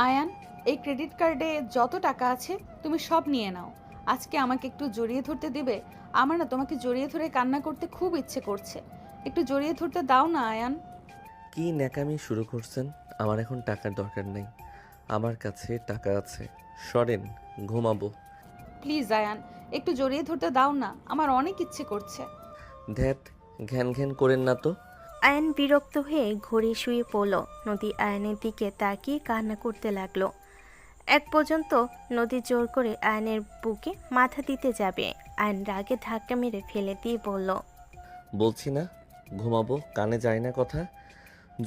আয়ান, এই ক্রেডিট কার্ডে যত টাকা আছে তুমি সব নিয়ে নাও। আজকে আমাকে একটু জড়িয়ে ধরতে দিবে? আমার না তোমাকে জড়িয়ে ধরে কান্না করতে খুব ইচ্ছে করছে। একটু জড়িয়ে ধরতে দাও না আয়ান। কি ন্যাকামি শুরু করছেন? আমার এখন টাকার দরকার নেই। আমার কাছে টাকা আছে। সরেন, ঘুমাবো। প্লিজ আয়ান, একটু জড়িয়ে ধরতে দাও না, আমার অনেক ইচ্ছে করছে। ধ্যাত, ঘ্যান ঘ্যান করেন না তো। আয়ন বিরক্ত হয়ে ঘড়ি শুয়ে পড়ল। নদী আয়নের দিকে তাকিয়ে কান্না করতে লাগলো। এক পর্যন্ত নদী জোর করে আয়নের বুকে মাথা দিতে যাবে। আয়ন রাগে ধাক্কা মেরে ফেলে দিয়ে বলল, বলছি না ঘুমাবো, কানে যায় না কথা।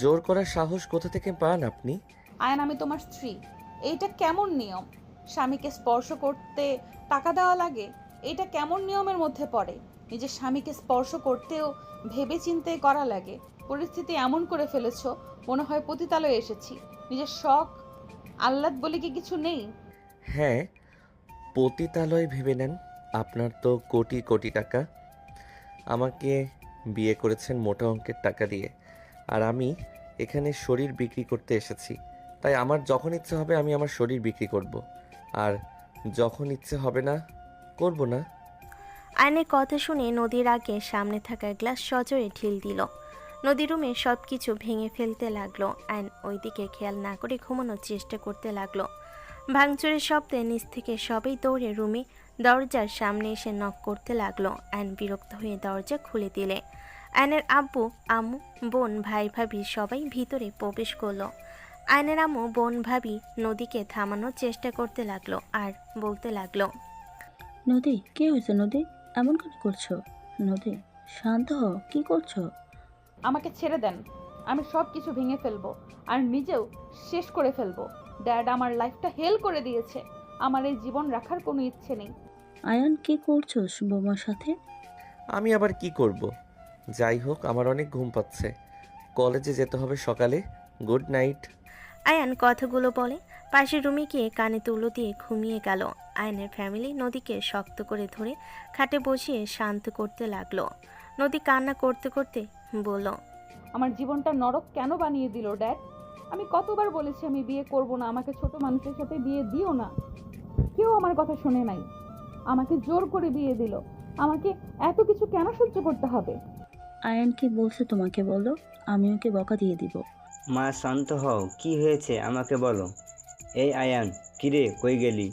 জোর করার সাহস কোথা থেকে পান আপনি? আয়ান, আমি তোমার স্ত্রী। এইটা কেমন নিয়ম? স্বামীকে স্পর্শ করতে টাকা দেওয়া লাগে? এইটা কেমন নিয়মের মধ্যে পড়ে? নিজের স্বামীকে স্পর্শ করতেও ভেবে চিন্তে করা লাগে। পরিস্থিতি এমন করে ফেলেছো, মনে হয় পতিতালয়ে এসেছি। নিজের শখ আহ্লাদ বলে কি কিছু নেই? হ্যাঁ, পতিতালয় ভেবে নেন। আপনার তো কোটি কোটি টাকা। আমাকে বিয়ে করেছেন মোটা অঙ্কের টাকা দিয়ে, আর আমি এখানে শরীর বিক্রি করতে এসেছি। তাই আমার যখন ইচ্ছে হবে আমি আমার শরীর বিক্রি করব, আর যখন ইচ্ছে হবে না, করব না। আয়নের কথা শুনে নদীর আগে সামনে থাকা গ্লাস সজোরে ঢিল দিল। নদী রুমে সব কিছু ভেঙে ফেলতে লাগলো। আয়ন ওইদিকে খেয়াল না করে ঘুমানোর চেষ্টা করতে লাগলো। ভাঙচুরের শব্দে নিচ থেকে সবাই দৌড়ে রুমে দরজার সামনে এসে নক করতে লাগলো। আয়ন বিরক্ত হয়ে দরজা খুলে দিলে আয়নের আব্বু, আম্মু, বোন, ভাই, ভাবি সবাই ভিতরে প্রবেশ করলো। আয়নের আম্মু, বোন, ভাবি নদীকে থামানোর চেষ্টা করতে লাগলো আর বলতে লাগলো, নদী, কি হয়েছে নদী? এমন কেন করছো? নদী, শান্ত হও, কি করছো? আমাকে ছেড়ে দেন। আমি সব কিছু ভেঙে ফেলবো, আর নিজেও শেষ করে ফেলবো। ড্যাড আমার লাইফটা হেল করে দিয়েছে। আমার এই জীবন রাখার কোনো ইচ্ছে নেই। আয়ান, কি করছো বৌমার সাথে? আমি আবার কি করব? যাই হোক, আমার অনেক ঘুম পাচ্ছে। কলেজে যেতে হবে সকালে। Good night. আয়ান কথাগুলো বলে পাশের রুমে গিয়ে কানে তুলো দিয়ে ঘুমিয়ে গেল। আয়নের ফ্যামিলি নদীকে শক্ত করে ধরে খাটে বসিয়ে শান্ত করতে লাগলো। নদী কান্না করতে করতে বলল, আমার জীবনটা নরক কেন বানিয়ে দিল ড্যাড? আমি কতবার বলেছি আমি বিয়ে করব না, আমাকে ছোট মানুষের সাথে বিয়ে দিও না। কেউ আমার কথা শোনে নাই, আমাকে জোর করে বিয়ে দিল। আমাকে এত কিছু কেন সহ্য করতে হবে? আয়ান কি বলছে তোমাকে বলো, আমি ওকে বকা দিয়ে দিব। মা শান্ত হও, কি হয়েছে আমাকে বলো। এই আয়ান, কিরে কই গেলি?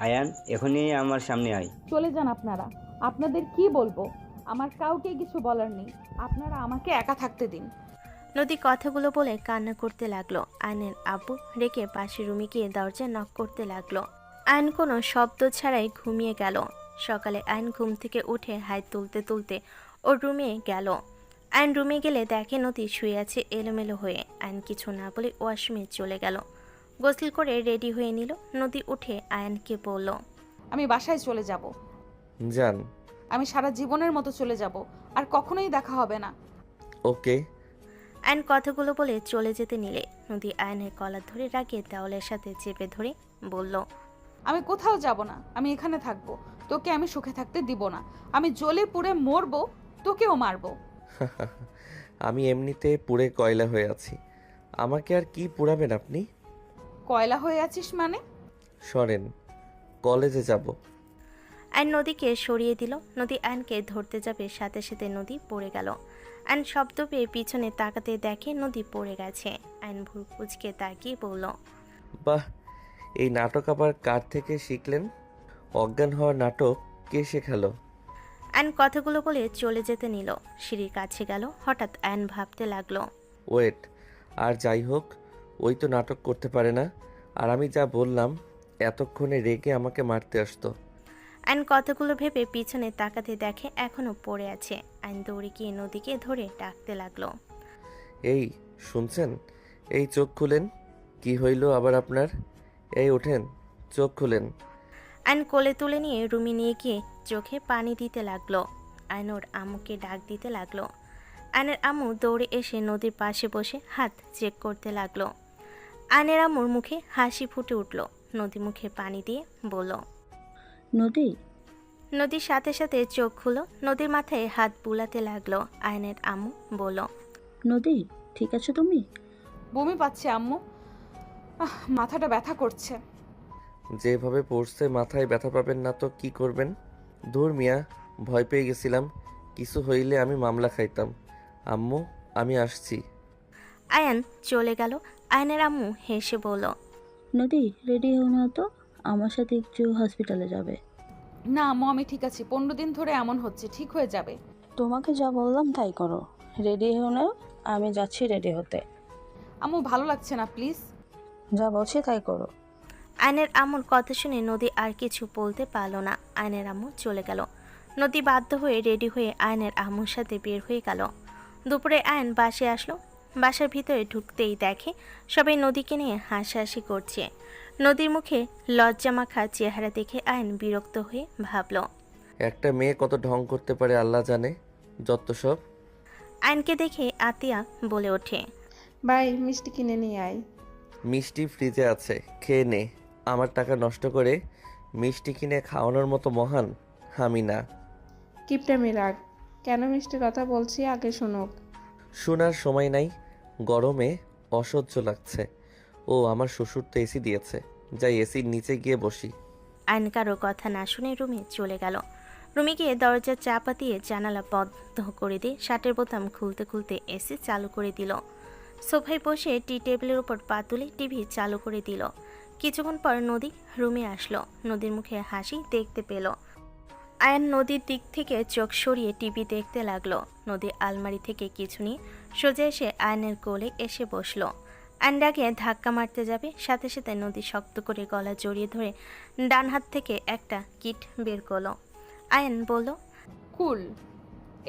আয়ান, এখনই আমার সামনে আয়। চলে যান আপনারা, আপনাদের কি বলবো? আমার কাউকে কিছু বলার নেই। আপনারা আমাকে একা থাকতে দিন। নদী কথাগুলো বলে কান্না করতে লাগলো। আয়নের আব্বু রেখে পাশের রুমে গিয়ে দরজা নক করতে লাগলো। আয়ন কোনো শব্দ ছাড়াই ঘুমিয়ে গেল। সকালে আয়ন ঘুম থেকে উঠে হাত তুলতে তুলতে ওর রুমে গেল। আয়ন রুমে গেলে দেখে নদী শুয়ে আছে এলোমেলো হয়ে। আয়ন কিছু না বলে ওয়াশরুমে চলে গেল। গোসল করে রেডি হয়ে নিল। নদী উঠে আয়নকে বলল, আমি বাসায় চলে যাব। যান। আমি সারা জীবনের মতো চলে যাব, আর কখনোই দেখা হবে না। ওকে। আয়ন কথাগুলো বলে চলে যেতে নিলে নদী আয়নের কলার ধরে রাগিয়ে দেওয়ালের সাথে চেপে ধরে বলল, আমি কোথাও যাব না, আমি এখানে থাকবো। তোকে আমি সুখে থাকতে দিব না। আমি জ্বলে পুড়ে মরবো, তোকেও মারবো। আমি এমনিতে পুড়ে কয়লা হয়ে আছি। আমাকে আর কি পুড়াবেন আপনি? কয়লা হয়ে আছিস মানে? সরেন, কলেজে যাব। আয়ন নদীকে সরিয়ে দিল। নদী আয়নকে ধরতে যাবে, সাথে সাথে নদী পড়ে গেল। আয়ন শব্দ পেয়ে পিছনে তাকাতে দেখে নদী পড়ে গেছে। আয়ন ভুল কুচকে তাকিয়ে বলল, বাহ, এই নাটক আবার কার থেকে শিখলেন? অজ্ঞান হওয়ার নাটক কে শেখালো? আয়ন কথাগুলো বলে চলে যেতে নিল। সিঁড়ির কাছে গেল। হঠাৎ আয়ন ভাবতে লাগলো, ওয়েট, আর যাই হোক, ওই তো নাটক করতে পারে না। আর আমি যা বললাম, এতক্ষণে রেগে আমাকে মারতে আসতো। আয়ন কথাগুলো ভেবে পিছনে তাকাতে দেখে এখনো পড়ে আছে। আয়ন দৌড়ে গিয়ে নদীকে ধরে ডাকতে লাগলো, এই শুনছেন? এই চোখ খুলেন। কি হইল আবার আপনার? এই ওঠেন, চোখ খুলেন। আয়ন কোলে তুলে নিয়ে রুমে নিয়ে গিয়ে চোখে পানি দিতে লাগলো। আয়ন ওর আম্মুকে ডাক দিতে লাগলো। আয়নের আম্মু দৌড়ে এসে নদীর পাশে বসে হাত চেক করতে লাগলো। আয়নের আম্মুর মুখে হাসি ফুটে উঠল। নদী মুখে পানি দিয়ে বলল, নদী, নদীর সাথে সাথে চোখ খুলো। নদীর মাথায় হাত বুলাতে লাগলো। আয়নের আম্মু বলল, নদী, ঠিক আছো তুমি? বমি পাচ্ছে আম্মু। মাথাটা ব্যথা করছে। যেভাবে পড়ছে মাথায় ব্যথা পাবেন না তো কি করবেন? ধুর মিয়া, ভয় পেয়ে গেছিলাম। কিছু হইলে আমি মামলা খাইতাম। আম্মু, আমি আসছি। আয়ান চলে গেল। আয়নের আম্মু হেসে বলল, নদী রেডি হও না তো, আমার সাথে একটু হসপিটালে যাবে। না আম্মু, আমি ঠিক আছি। 15 দিন ধরে এমন হচ্ছে, ঠিক হয়ে যাবে। তোমাকে যা বললাম তাই করো। রেডি হও না, আমি যাচ্ছি রেডি হতে। আম্মু ভালো লাগছে না, প্লিজ। যা বলছি তাই করো। আয়নের আম্মুর কথা শুনে নদী আর কিছু বলতে পারল না। আয়নের আম্মু চলে গেল। নদী বাধ্য হয়ে রেডি হয়ে আয়নের আম্মুর সাথে বের হয়ে গেল। দুপুরে আয়ন বাসায় আসলো। বাসার ভিতরে ঢুকতেই দেখে সবাই নদীকে নিয়ে হাসাহাসি করছে। নদীর মুখে লজ্জা মাখা চেহারা দেখে আয়ন বিরক্ত হয়ে ভাবল। একটা মেয়ে কত ঢং করতে পারে আল্লাহ জানে। যত সব। আয়নকে দেখে আতিয়া বলে ওঠে, ভাই মিষ্টি কিনে নিয়ে আয়। মিষ্টি ফ্রিজে আছে, খেয়ে নে। আমার টাকা নষ্ট করে মিষ্টি কিনে খাওয়ানোর মতো মহান আমি না। কিপটামি রাখ। কেন মিষ্টির কথা বলছি আগে শুনুক। শোনার সময় নাই, গরমে অসহ্য লাগছে। ও আমার শ্বশুর তো এসি দিয়েছে, যাই এসির নিচে গিয়ে বসি। আয়ন কারো কথা না শুনে রুমে চলে গেল। রুমে গিয়ে দরজার চাপা দিয়ে জানালা বন্ধ করে দিয়ে শার্টের বোতাম খুলতে খুলতে এসি চালু করে দিল। সোফায় বসে টি টেবিলের উপর পা তুলে টিভি চালু করে দিল। কিছুক্ষণ পর নদী রুমে আসলো। নদীর মুখে হাসি দেখতে পেল। আয়ন নদীর দিক থেকে চোখ সরিয়ে টিভি দেখতে লাগলো। নদী আলমারি থেকে কিছু নিয়ে সোজা এসে আয়নের কোলে এসে বসলো। আয়ন ডাকে ধাক্কা মারতে যাবে, সাথে সাথে নদী শক্ত করে গলা জড়িয়ে ধরে ডান হাত থেকে একটা কিট বের করলো। আয়ন বলল, কুল,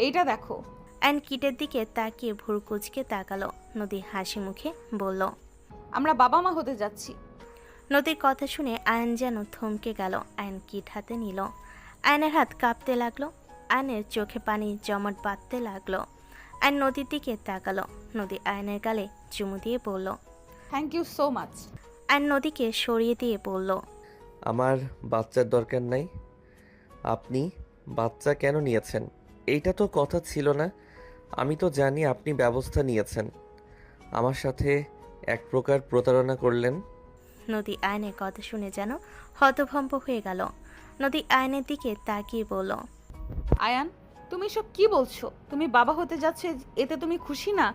এইটা দেখো। আয়ন কিটের দিকে তাকিয়ে ভুরু কুচকে তাকালো। নদী হাসি মুখে বলল, আমরা বাবা মা হতে যাচ্ছি। নদীর কথা শুনে আয়ন যেন থমকে গেল। আয়ন কিট হাতে নিল। আয়নের হাত কাঁপতে লাগলো। আয়নের চোখে পানি জমাট বাঁধতে লাগলো। আয়ন নদীর দিকে তাকালো। নদী আয়নের গালে চুমু দিয়ে বলল। Thank you so much. Ayan নদীকে সরিয়ে দিয়ে বলল, আমার বাচ্চার দরকার নাই। আপনি বাচ্চা কেন নিয়েছেন? এইটা তো কথা ছিল না। আমি তো জানি আপনি ব্যবস্থা নিয়েছেন। আমার সাথে এক প্রকার প্রতারণা করলেন। নদী আয়নের কথা শুনে যেন হতভম্ব হয়ে গেল। নদী আয়নের দিকে তাকিয়ে বলল, আয়ান, তুমি সব কি বলছো? তুমি বাবা হতে যাচ্ছে, এতে তুমি খুশি না?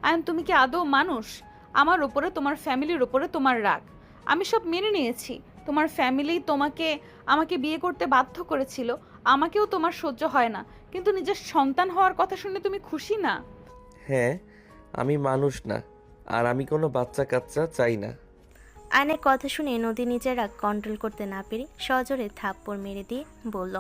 আয়ান, তুমি কি আদৌ মানুষ? আমার ওপরে, তোমার ফ্যামিলির ওপরে তোমার রাগ আমি সব মেনে নিয়েছি। তোমার ফ্যামিলি আমাকে বিয়ে করতে বাধ্য করেছিল, আমাকেও তোমার সহ্য হয় না, কিন্তু নিজের সন্তান হওয়ার কথা শুনে তুমি খুশি না? হ্যাঁ, আমি মানুষ না, আর আমি কোনো বাচ্চা কাচ্চা চাই না। আয়নের কথা শুনে নদী নিজের রাগ কন্ট্রোল করতে না পেরে সজোরে থাপ্পড় মেরে দিয়ে বলল,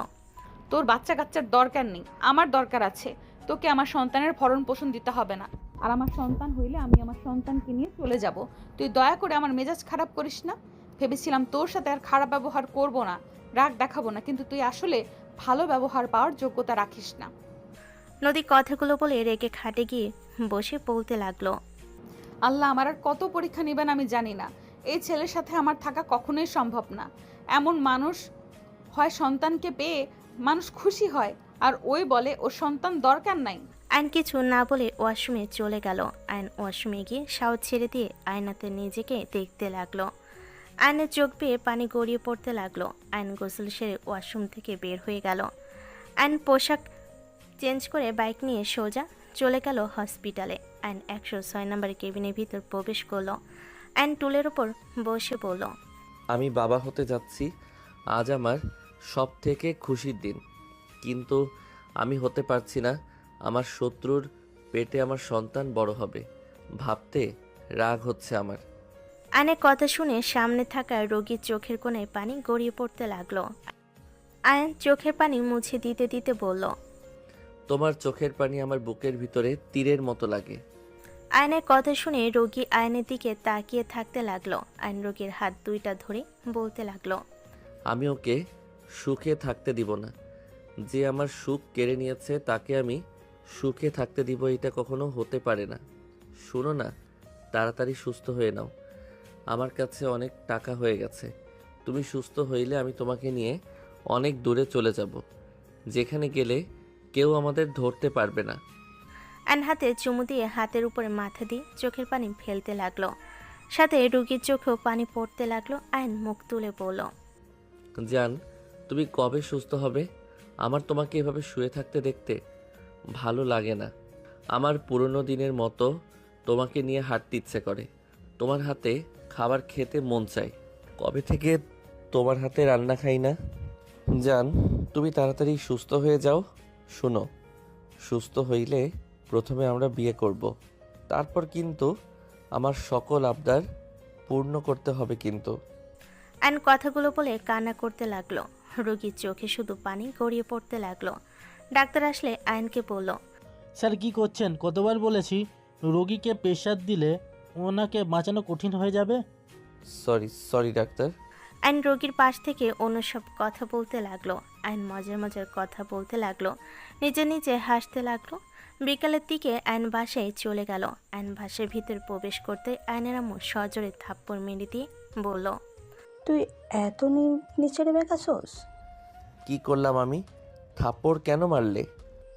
তোর বাচ্চা কাচ্চার দরকার নেই, আমার দরকার আছে। তোকে আমার সন্তানের ভরণ পোষণ দিতে হবে না, আর আমার সন্তান হইলে আমি আমার সন্তানকে নিয়ে চলে যাব। তুই দয়া করে আমার মেজাজ খারাপ করিস না। ভেবেছিলাম তোর সাথে আর খারাপ ব্যবহার করব না, রাগ দেখাবো না, কিন্তু তুই আসলে ভালো ব্যবহার পাওয়ার যোগ্যতা রাখিস না। নদী কথাগুলো বলে রেগে খাটে গিয়ে বসে বলতে লাগলো, আল্লাহ আমার আর কত পরীক্ষা নেবেন আমি জানি না। এই ছেলের সাথে আমার থাকা কখনোই সম্ভব না। এমন মানুষ হয়, সন্তানকে পেয়ে মানুষ খুশি হয়, আর ওই বলে ওর সন্তান দরকার নাই। আয়ন কিছু না বলে ওয়াশরুমে চলে গেল। আয়ন ওয়াশরুমে গিয়ে শাওয়ার ছেড়ে দিয়ে আয়নাতে নিজেকে দেখতে লাগলো। আয়নের চোখ বেয়ে পানি গড়িয়ে পড়তে লাগলো। আয়ন গোসল সেরে ওয়াশরুম থেকে বের হয়ে গেল। আয়ন পোশাক চেঞ্জ করে বাইক নিয়ে সোজা চলে গেল হসপিটালে। আয়ন 106 নম্বর কেবিনের ভিতর প্রবেশ করলো। আয়ন টুলের ওপর বসে বলল, আমি বাবা হতে যাচ্ছি। আজ আমার সব থেকে খুশির দিন, কিন্তু আমি হতে পারছি না। আমার শত্রুর পেটে আমার সন্তান বড় হবে ভাবতে রাগ হচ্ছে আমার। আয়নের কথা শুনে সামনে থাকা রোগীর চোখের কোণায় পানি গড়িয়ে পড়তে লাগলো। আয়ন চোখের পানি মুছে দিতে দিতে বলল, তোমার চোখের পানি আমার বুকের ভিতরে তীরের মতো লাগে। আয়নের কথা শুনে রোগী আয়নের দিকে তাকিয়ে থাকতে লাগলো। আয়ন রোগীর হাত দুইটা ধরে বলতে লাগলো, আমি ওকে সুখে থাকতে দিব না। যে আমার সুখ কেড়ে নিয়েছে তাকে আমি সুখে থাকতে দিব, এটা কখনো হতে পারে না। শুনো না, তাড়াতাড়ি সুস্থ হয়ে নাও। আমার কাছে অনেক টাকা হয়ে গেছে। তুমি সুস্থ হইলে আমি তোমাকে নিয়ে অনেক দূরে চলে যাব, যেখানে গেলে কেউ আমাদের ধরতে পারবে না। আয়ন হাতে চুমু দিয়ে হাতের উপরে মাথা দিয়ে চোখের পানি ফেলতে লাগলো। সাথে রুগীর চোখেও পানি পড়তে লাগলো। আয়ন মুখ তুলে বলল, জান, তুমি কবে সুস্থ হবে? আমার তোমাকে এভাবে শুয়ে থাকতে দেখতে ভালো লাগে না। আমার পুরনো দিনের মতো তোমাকে নিয়ে হাঁটতে ইচ্ছে করে। তোমার হাতে খাবার খেতে মন চায়। কবে থেকে তোমার হাতে রান্না খাই না। জান, তুমি তাড়াতাড়ি সুস্থ হয়ে যাও। শোনো, সুস্থ হইলে প্রথমে আমরা বিয়ে করব। তারপর কিন্তু আমার সকল আবদার পূর্ণ করতে হবে কিন্তু। আয়ন কথাগুলো বলে কান্না করতে লাগলো। রোগীর চোখে শুধু পানি গড়িয়ে পড়তে লাগলো। ডাক্তার আসলে আয়নকে বলল, স্যার কি করছেন? কতবার বলেছি রোগীকে প্রেশার দিলে ওনাকে বাঁচানো কঠিন হয়ে যাবে। Sorry doctor. আয়ন রোগীর পাশ থেকে অন্য সব কথা বলতে লাগলো। আয়ন মজার মজার কথা বলতে লাগলো, নিজে নিজে হাসতে লাগলো। বিকালের দিকে আয়ন বাসায় চলে গেল। আয়ন বাসার ভিতর প্রবেশ করতে আয়নের আম্মু সজোরে থাপ্পড় মেরে দিয়ে বলল, তুই এত নিচে নেমে গেছস? কি করলাম আমি? থাপ্পড় কেন মারলে?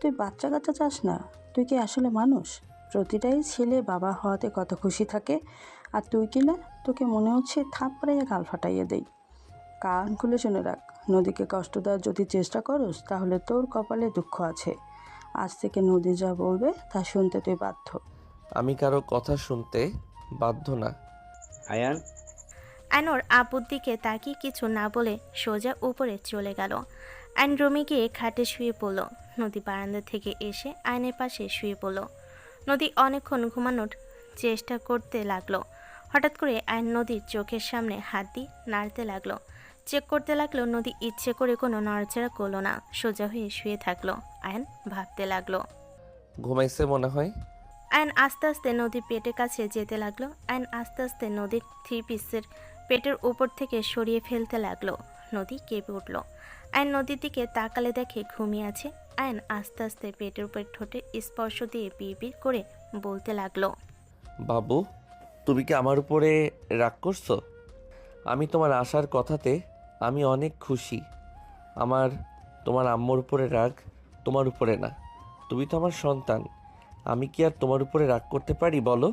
তুই বাচ্চা কাচ্চা চাস না? তুই কি আসলে মানুষ? প্রতিটাই ছেলে বাবা হওয়াতে কত খুশি থাকে, আর তুই কি না? তোকে মনে হচ্ছে থাপ্পড়াইয়া গাল ফাটাইয়া দেই। কান খুলে শুনে রাখ, নদীকে কষ্ট দেওয়ার যদি চেষ্টা করস তাহলে তোর কপালে দুঃখ আছে। আজ থেকে নদী যা বলবে তা শুনতে তুই বাধ্য। আমি কারো কথা শুনতে বাধ্য না। আয়ান, আয়নোর আব্বুর দিকে তাকিয়ে কিছু না বলে সোজা উপরে চলে গেল। আয়ন রুমে গিয়ে খাটে শুয়ে পড়ল। নদী বারান্দা থেকে এসে আয়নের পাশে শুয়ে পড়ল। নদী অনেকক্ষণ ঘুমানোর চেষ্টা করতে লাগলো। হঠাৎ করে আয়ন নদীর চোখের সামনে হাত দিয়ে নাড়তে লাগলো। চেক করতে লাগলো। নদী ইচ্ছে করে কোনো নড়াচড়া করলো না, সোজা হয়ে শুয়ে থাকলো। আয়ন ভাবতে লাগলো। ঘুমাইছে মনে হয়। আয়ন আস্তে আস্তে নদীর পেটের কাছে যেতে লাগলো। আয়ন আস্তে আস্তে নদীর 3 পিসের পেটের উপর থেকে সরিয়ে ফেলতে লাগলো। নদী কেঁপে উঠল। আয়ন নদীর দিকে তাকালে দেখে ঘুমিয়ে আছে। আয়ন আস্তে আস্তে পেটের উপর ঠোঁটে স্পর্শ দিয়ে বিড়বিড় করে বলতে লাগলো, বাবু, তুমি কি আমার উপরে রাগ করছো? আমি তোমার আসার কথাতে আমি অনেক খুশি। আমার তোমার আম্মুর উপরে রাগ, তোমার উপরে না। তুমি তো আমার সন্তান। আমি কি আর তোমার উপরে রাগ করতে পারি বলো?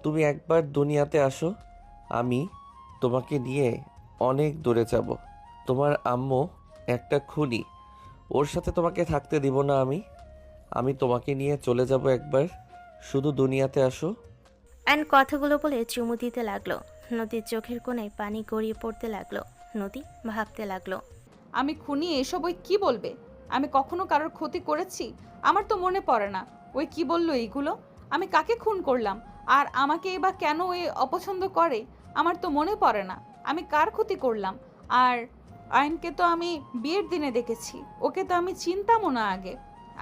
তুমি একবার দুনিয়াতে আসো, আমি তোমাকে নিয়ে অনেক দূরে যাব। তোমার আম্মু একটা খুনি, ওর সাথে তোমাকে থাকতে দিব না আমি তোমাকে নিয়ে চলে যাব একবার, শুধু দুনিয়াতে আসো। আয়ন কথাগুলো বলে চুমু দিতে লাগলো। নদীর চোখের কোণায় পানি গড়িয়ে পড়তে লাগলো। নদী ভাবতে লাগলো, আমি খুনি এসব ওই কি বলবে? আমি কখনো কারোর ক্ষতি করেছি? আমার তো মনে পড়ে না। ওই কি বললো এইগুলো? আমি কাকে খুন করলাম? আর আমাকে এবার কেন ওই অপছন্দ করে? আমার তো মনে পড়ে না আমি কার ক্ষতি করলাম। আর আয়নকে তো আমি বিয়ের দিনে দেখেছি, ওকে তো আমি চিনতামও না আগে।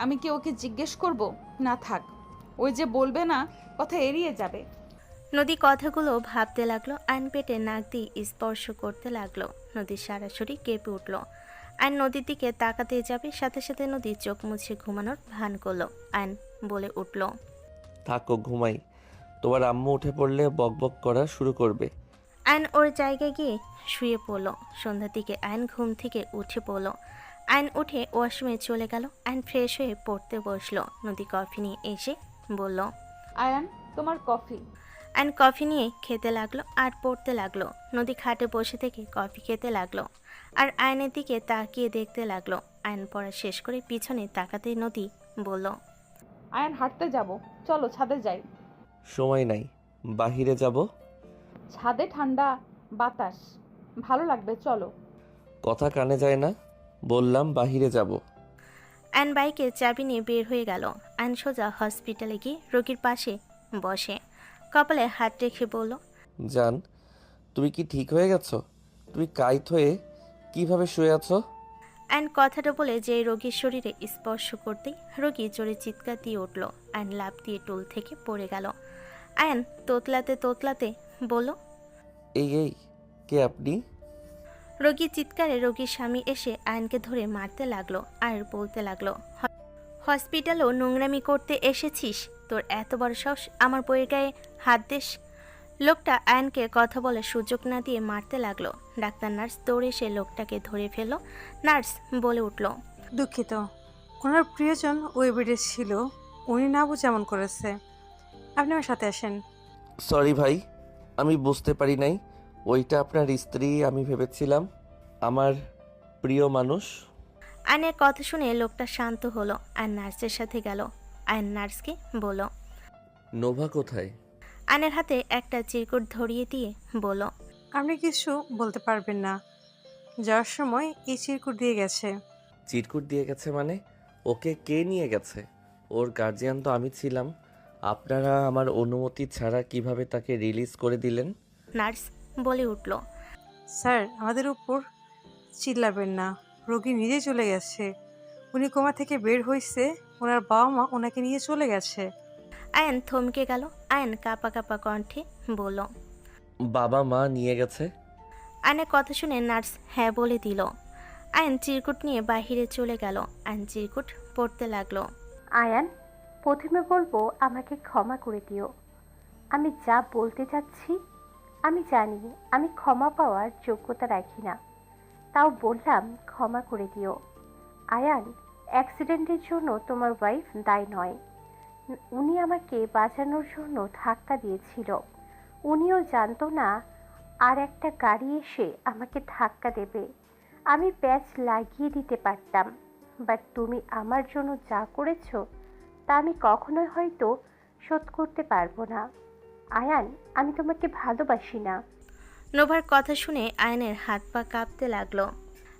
আমি কি ওকে জিজ্ঞেস করব? না থাক, ওই যে বলবে না, কথা এড়িয়ে যাবে। নদী কথাগুলো ভাবতে লাগলো। আয়ন পেটে নাক দিয়ে স্পর্শ করতে লাগলো। নদীর সরাসরি কেঁপে উঠল। আয়ন নদীর দিকে তাকাতে যাবে, সাথে সাথে নদী চোখ মুছে ঘুমানোর ভান করলো। আয়ন বলে উঠল, থাকো, ঘুমাই। তোমার আম্মু উঠে পড়লে বকবক করা শুরু করবে। আয়ন ওর জায়গায় গিয়ে শুয়ে পড়ল। সন্ধ্যার দিকে আয়ন ঘুম থেকে উঠে পড়ল। আয়ন উঠে ওয়াশরুমে চলে গেল। আয়ন ফ্রেশ হয়ে পড়তে বসলো। নদী কফি নিয়ে এসে বলল, আয়ান, তোমার কফি। আয়ন কফি নিয়ে খেতে লাগলো আর পড়তে লাগলো। নদী খাটে বসে থেকে কফি খেতে লাগলো আর আয়নের দিকে তাকিয়ে দেখতে লাগলো। আয়ন পড়া শেষ করে পিছনে তাকাতে নদী বলল, আয়ান, হাঁটতে যাব, চলো ছাদে যাই। সময় নাই, বাহিরে যাব। ছাদে ঠান্ডা বাতাস, ভালো লাগবে, চলো। কথা কানে যায় না, বললাম বাহিরে যাব। আয়ন বাইকে চাবি নিয়ে বের হয়ে গেল। আয়ন সোজা হসপিটালে গিয়ে রোগীর পাশে বসে কপালে হাত রেখে বলল, জান, তুমি কি ঠিক হয়ে গেছো? তুমি কাইত হয়ে কিভাবে শুয়ে আছো? আয়ন কথাটা বলে যে রোগীর শরীরে স্পর্শ করতেই রোগী জোরে চিৎকার দিয়ে উঠল। আয়ন লাফ দিয়ে টুল থেকে পড়ে গেল। আয়ন তোতলাতে তোতলাতে বলল, এই কে আপনি? রোগীর চিৎকারে রোগীর স্বামী এসে আয়নকে ধরে মারতে লাগলো আর বলতে লাগলো, হসপিটালও নোংরামি করতে এসেছিস? তোর এত বড় সাহস আমার বইয়ের গায়ে হাত দিস? লোকটা আয়নকে কথা বলে সুযোগ না দিয়ে মারতে লাগলো। ডাক্তার নার্স দৌড়ে এসে লোকটাকে ধরে ফেলল। নার্স বলে উঠল, দুঃখিত, ওনার প্রিয়জন ওই বেডে ছিল, উনি না বুঝে এমন করেছে। আপনি আমার সাথে আসেন। সরি ভাই, আমি বুঝতে পারি নাই ওইটা আপনার স্ত্রী। আমি ভেবেছিলাম আমার প্রিয় মানুষ। আয়নের কথা শুনে লোকটা শান্ত হলো আর নার্সের সাথে গেল। আয়ন নার্সকে বলল। নোভা কোথায়? আয়নের হাতে একটা চিরকুট ধরিয়ে দিয়ে বলল। আপনি কিছু বলতে পারবেন না। যাওয়ার সময় এই চিরকুট দিয়ে গেছে। চিরকুট দিয়ে গেছে মানে? ওকে কে নিয়ে গেছে? ওর গার্জিয়ান তো আমি ছিলাম। আপনারা আমার অনুমতি ছাড়া কিভাবে তাকে রিলিজ করে দিলেন? নার্স বলে উঠল। স্যার, আমাদের উপর চিল্লাবেন না। রোগী নিজে চলে গেছে। উনি কোমা থেকে বের হয়েছে, ওনার বাবা মা ওনাকে নিয়ে চলে গেছে। আয়ন থমকে গেল। আয়ন কাঁপা কাঁপা কণ্ঠে বলল। বাবা মা নিয়ে গেছে? আয়নের কথা শুনে নার্স হ্যাঁ বলে দিল। আয়ন চিরকুট নিয়ে বাহিরে চলে গেল। আয়ন চিরকুট পড়তে লাগলো। আয়ান, প্রথমে বলবো আমাকে ক্ষমা করে দিও। আমি যা বলতে চাচ্ছি আমি জানি আমি ক্ষমা পাওয়ার যোগ্যতা রাখি না, তাও বললাম ক্ষমা করে দিও। আয়ান, অ্যাক্সিডেন্টের জন্য তোমার ওয়াইফ দায়ী নয়। উনি আমাকে বাঁচানোর জন্য ধাক্কা দিয়েছিল। উনিও জানতো না আর একটা গাড়ি এসে আমাকে ধাক্কা দেবে। আমি প্যাচ লাগিয়ে দিতে পারতাম, বাট তুমি আমার জন্য যা করেছো তা আমি কখনোই হয়তো শোধ করতে পারবো না। আয়ান, আমি তোমাকে ভালোবাসি না। নোভার কথা শুনে আয়নের হাত পা কাঁপতে লাগলো।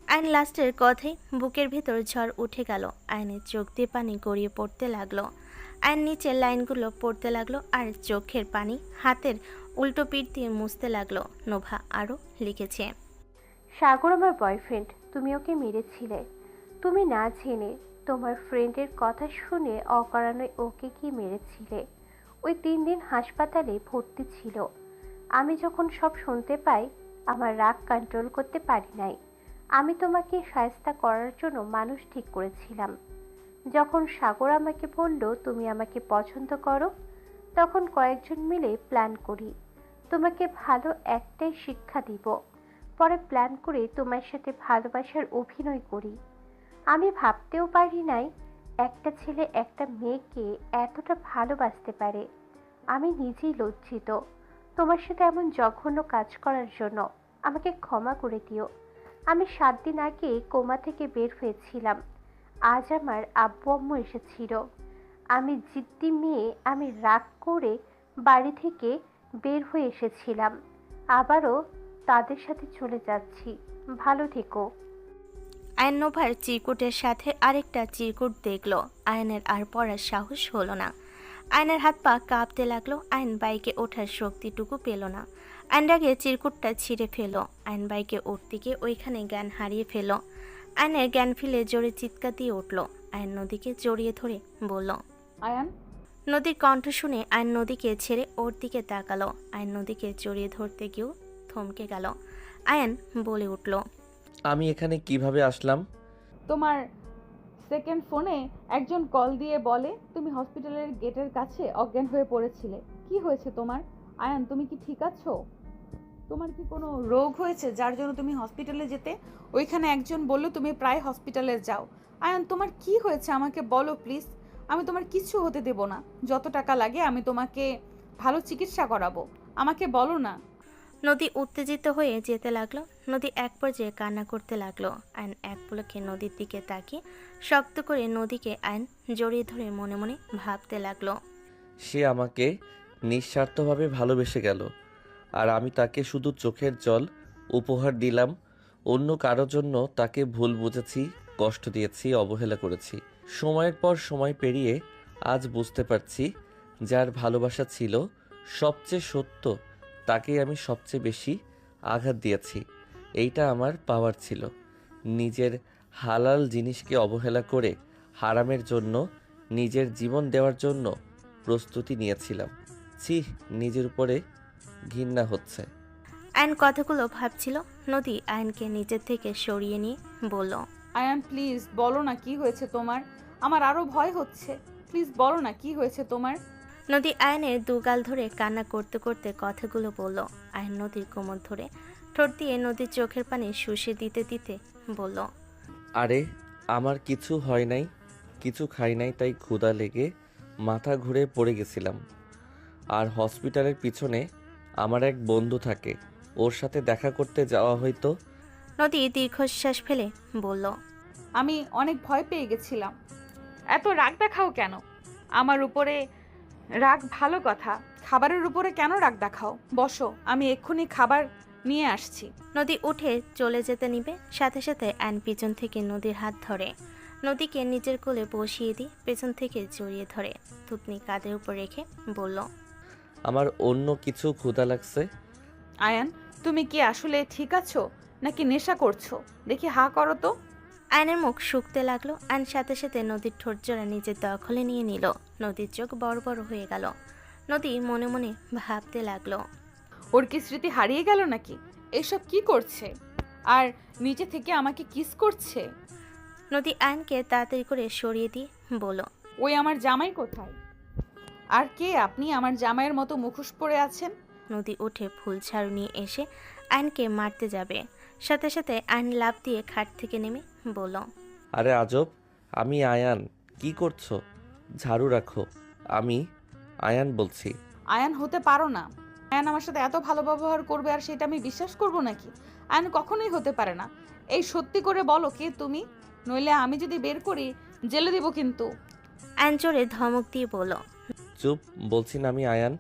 আয়ন লাস্টের কথাই বুকের ভেতর ঝড় উঠে গেল। আয়নের চোখ দিয়ে পানি গড়িয়ে পড়তে লাগলো। আয়ন নিচের লাইনগুলো পড়তে লাগলো আর চোখের পানি হাতের উল্টো পিঠ দিয়ে মুছতে লাগলো। নোভা আরও লিখেছে। সাগর আমার বয়ফ্রেন্ড, তুমি ওকে মেরেছিলে। তুমি না জেনে তোমার ফ্রেন্ডের কথা শুনে অকারণে ওকে কি মেরেছিলে। ওই 3 দিন হাসপাতালে ভর্তি ছিল। আমি যখন সব শুনতে পাই আমার রাগ কন্ট্রোল করতে পারি নাই। আমি তোমাকে শায়েস্তা করার জন্য মানুষ ঠিক করেছিলাম। যখন সাগর আমাকে বলল তুমি আমাকে পছন্দ করো, তখন কয়েকজন মিলে প্ল্যান করি তোমাকে ভালো একটাই শিক্ষা দিব। পরে প্ল্যান করে তোমার সাথে ভালোবাসার অভিনয় করি। আমি ভাবতেও পারি নাই একটা ছেলে একটা মেয়েকে এতটা ভালোবাসতে পারে। আমি নিজেই লজ্জিত তোমার সাথে এমন জঘন্য কাজ করার জন্য। আমাকে ক্ষমা করে দিও। আমি 7 দিন আগে কোমা থেকে বের হয়েছিলাম। আজ আমার আব্বু আম্মু এসেছিল। আমি জিদ্দি মেয়ে, আমি রাগ করে বাড়ি থেকে বের হয়ে এসেছিলাম। আবারও তাদের সাথে চলে যাচ্ছি। ভালো থেকো। আয়ন নোভার চিরকুটের সাথে আরেকটা চিরকুট দেখলো। আয়নের আর পড়ার সাহস হলো না। আয়নের হাত পা কাঁপতে লাগলো। আয়ন বাইকে ওঠার শক্তিটুকু পেল না। আয়ন রাগে চিরকুটটা ছিঁড়ে ফেলো। আয়ন বাইকে উঠতে গিয়ে ওইখানে জ্ঞান হারিয়ে ফেল। আয়নের জ্ঞান ফিরে জোরে চিৎকার দিয়ে উঠল। আয়ন নদীকে জড়িয়ে ধরে বলল। আয়ান, নদীর কণ্ঠ শুনে আয়ন নদীকে ছেড়ে ওর দিকে তাকালো। আয়ন নদীকে জড়িয়ে ধরতে গিয়েও থমকে গেল। আয়ন বলে উঠল। আমি এখানে কিভাবে আসলাম? তোমার সেকেন্ড ফোনে একজন কল দিয়ে বলে তুমি হসপিটালের গেটের কাছে অজ্ঞান হয়ে পড়েছিলে। কি হয়েছে তোমার? আয়ান, তুমি কি ঠিক আছো? তোমার কি কোনো রোগ হয়েছে যার জন্য তুমি হসপিটালে যেতে? ওইখানে একজন বললো তুমি প্রায় হসপিটালে যাও। আয়ান, তোমার কি হয়েছে আমাকে বলো প্লিজ। আমি তোমার কিছু হতে দেব না। যত টাকা লাগে আমি তোমাকে ভালো চিকিৎসা করাবো। আমাকে বলো না। নদী উত্তেজিত হয়ে যেতে লাগলো। নদী এক পর্যায়ে কান্না করতে লাগলো। আয়ন এক পলকে নদীর দিকে তাকিয়ে শক্ত করে নদীকে আয়ন জড়িয়ে ধরে মনে মনে ভাবতে লাগলো। সে আমাকে নিঃস্বার্থভাবে ভালোবেসে গেল, আর আমি তাকে শুধু চোখের জল উপহার দিলাম। অন্য কারো জন্য তাকে ভুল বুঝেছি, কষ্ট দিয়েছি, অবহেলা করেছি। সময়ের পর সময় পেরিয়ে আজ বুঝতে পারছি যার ভালোবাসা ছিল সবচেয়ে সত্য তাকেই আমি সবচেয়ে বেশি আঘাত দিয়েছি। এইটা আমার পাওয়ার ছিল। নিজের হালাল জিনিসকে অবহেলা করে হারামের জন্য নিজের জীবন দেওয়ার জন্য প্রস্তুতি নিয়েছিলাম। ছি, নিজের উপরে ঘৃণা হচ্ছে। আয়ন কথাগুলো ভাবছিল। নদী আয়নকে নিজের থেকে সরিয়ে নিয়ে বলল। আয়ান প্লিজ বলো না কি হয়েছে তোমার। আমার আরো ভয় হচ্ছে। প্লিজ বলো না কি হয়েছে তোমার। নদী আয়নের দুগাল ধরে কান্না করতে করতে কথাগুলো বলল। আয়ন নদীর কোমর ধরে ঠোঁট দিয়ে নদীর চোখের পানি শুষে দিতে দিতে বলল। আরে আমার কিছু হয় নাই, কিছু খাই নাই, তাই ক্ষুধা লেগে মাথা ঘুরে পড়ে গেছিলাম। আর হসপিটালের পিছনে আমার এক বন্ধু থাকে, ওর সাথে দেখা করতে যাওয়া হয়তো। নদী দীর্ঘশ্বাস ফেলে বলল, আমি অনেক ভয় পেয়ে গেছিলাম। এত রাগ দেখাও কেন আমার উপরে? রাগ ভালো কথা, খাবারের উপরে কেন রাগ দেখাও? বসো, আমি এক্ষুনি খাবার নিয়ে আসছি। নদী উঠে চলে যেতে নিবে, সাথে সাথে অ্যান পিছন থেকে নদীর হাত ধরে নদীকে নিজের কোলে বসিয়ে দিয়ে পেছন থেকে জড়িয়ে ধরে থুতনি কাঁধের উপর রেখে বলল, আমার অন্য কিছু ক্ষুধা লাগছে। আয়ান, তুমি কি আসলে ঠিক আছো নাকি নেশা করছো? দেখি হা করো তো। আয়নের মুখ শুকতে লাগলো। আয়ন সাথে সাথে নদীর ঠোঁট জোড়া নিজের দখলে নিয়ে নিল। নদীর চোখ বড় বড় হয়ে গেল। নদী মনে মনে ভাবতে লাগলো, ওর কি স্মৃতি হারিয়ে গেল নাকি? এসব কি করছে? আর নিচে থেকে আমাকে কিস করছে। নদী আয়নকে তাড়াতাড়ি করে সরিয়ে দিয়ে বলল, ওই আমার জামাই কোথায়? আর কে আপনি? আমার জামাইয়ের মতো মুখোশ পরে আছেন। নদী উঠে ফুল ঝাড়ু নিয়ে এসে আয়নকে মারতে যাবে, সাথে সাথে আয়ন লাফ দিয়ে খাট থেকে নেমে বলল, আরে আজব, আমি আয়ান। কি করছো? ঝাড়ু রাখো। আমি আয়ান বলছি। আয়ান হতে পারো না। আয়ান আমার সাথে এত ভালো ব্যবহার করবে আর সেটা আমি বিশ্বাস করব নাকি? আয়ান কখনোই হতে পারে না। এই সত্যি করে বলো কে তুমি, নইলে আমি যদি বের করি জেলে দিব কিন্তু। আয়ন জোরে ধমক দিয়ে বলল, চুপ, বলছি না আমি আয়ান।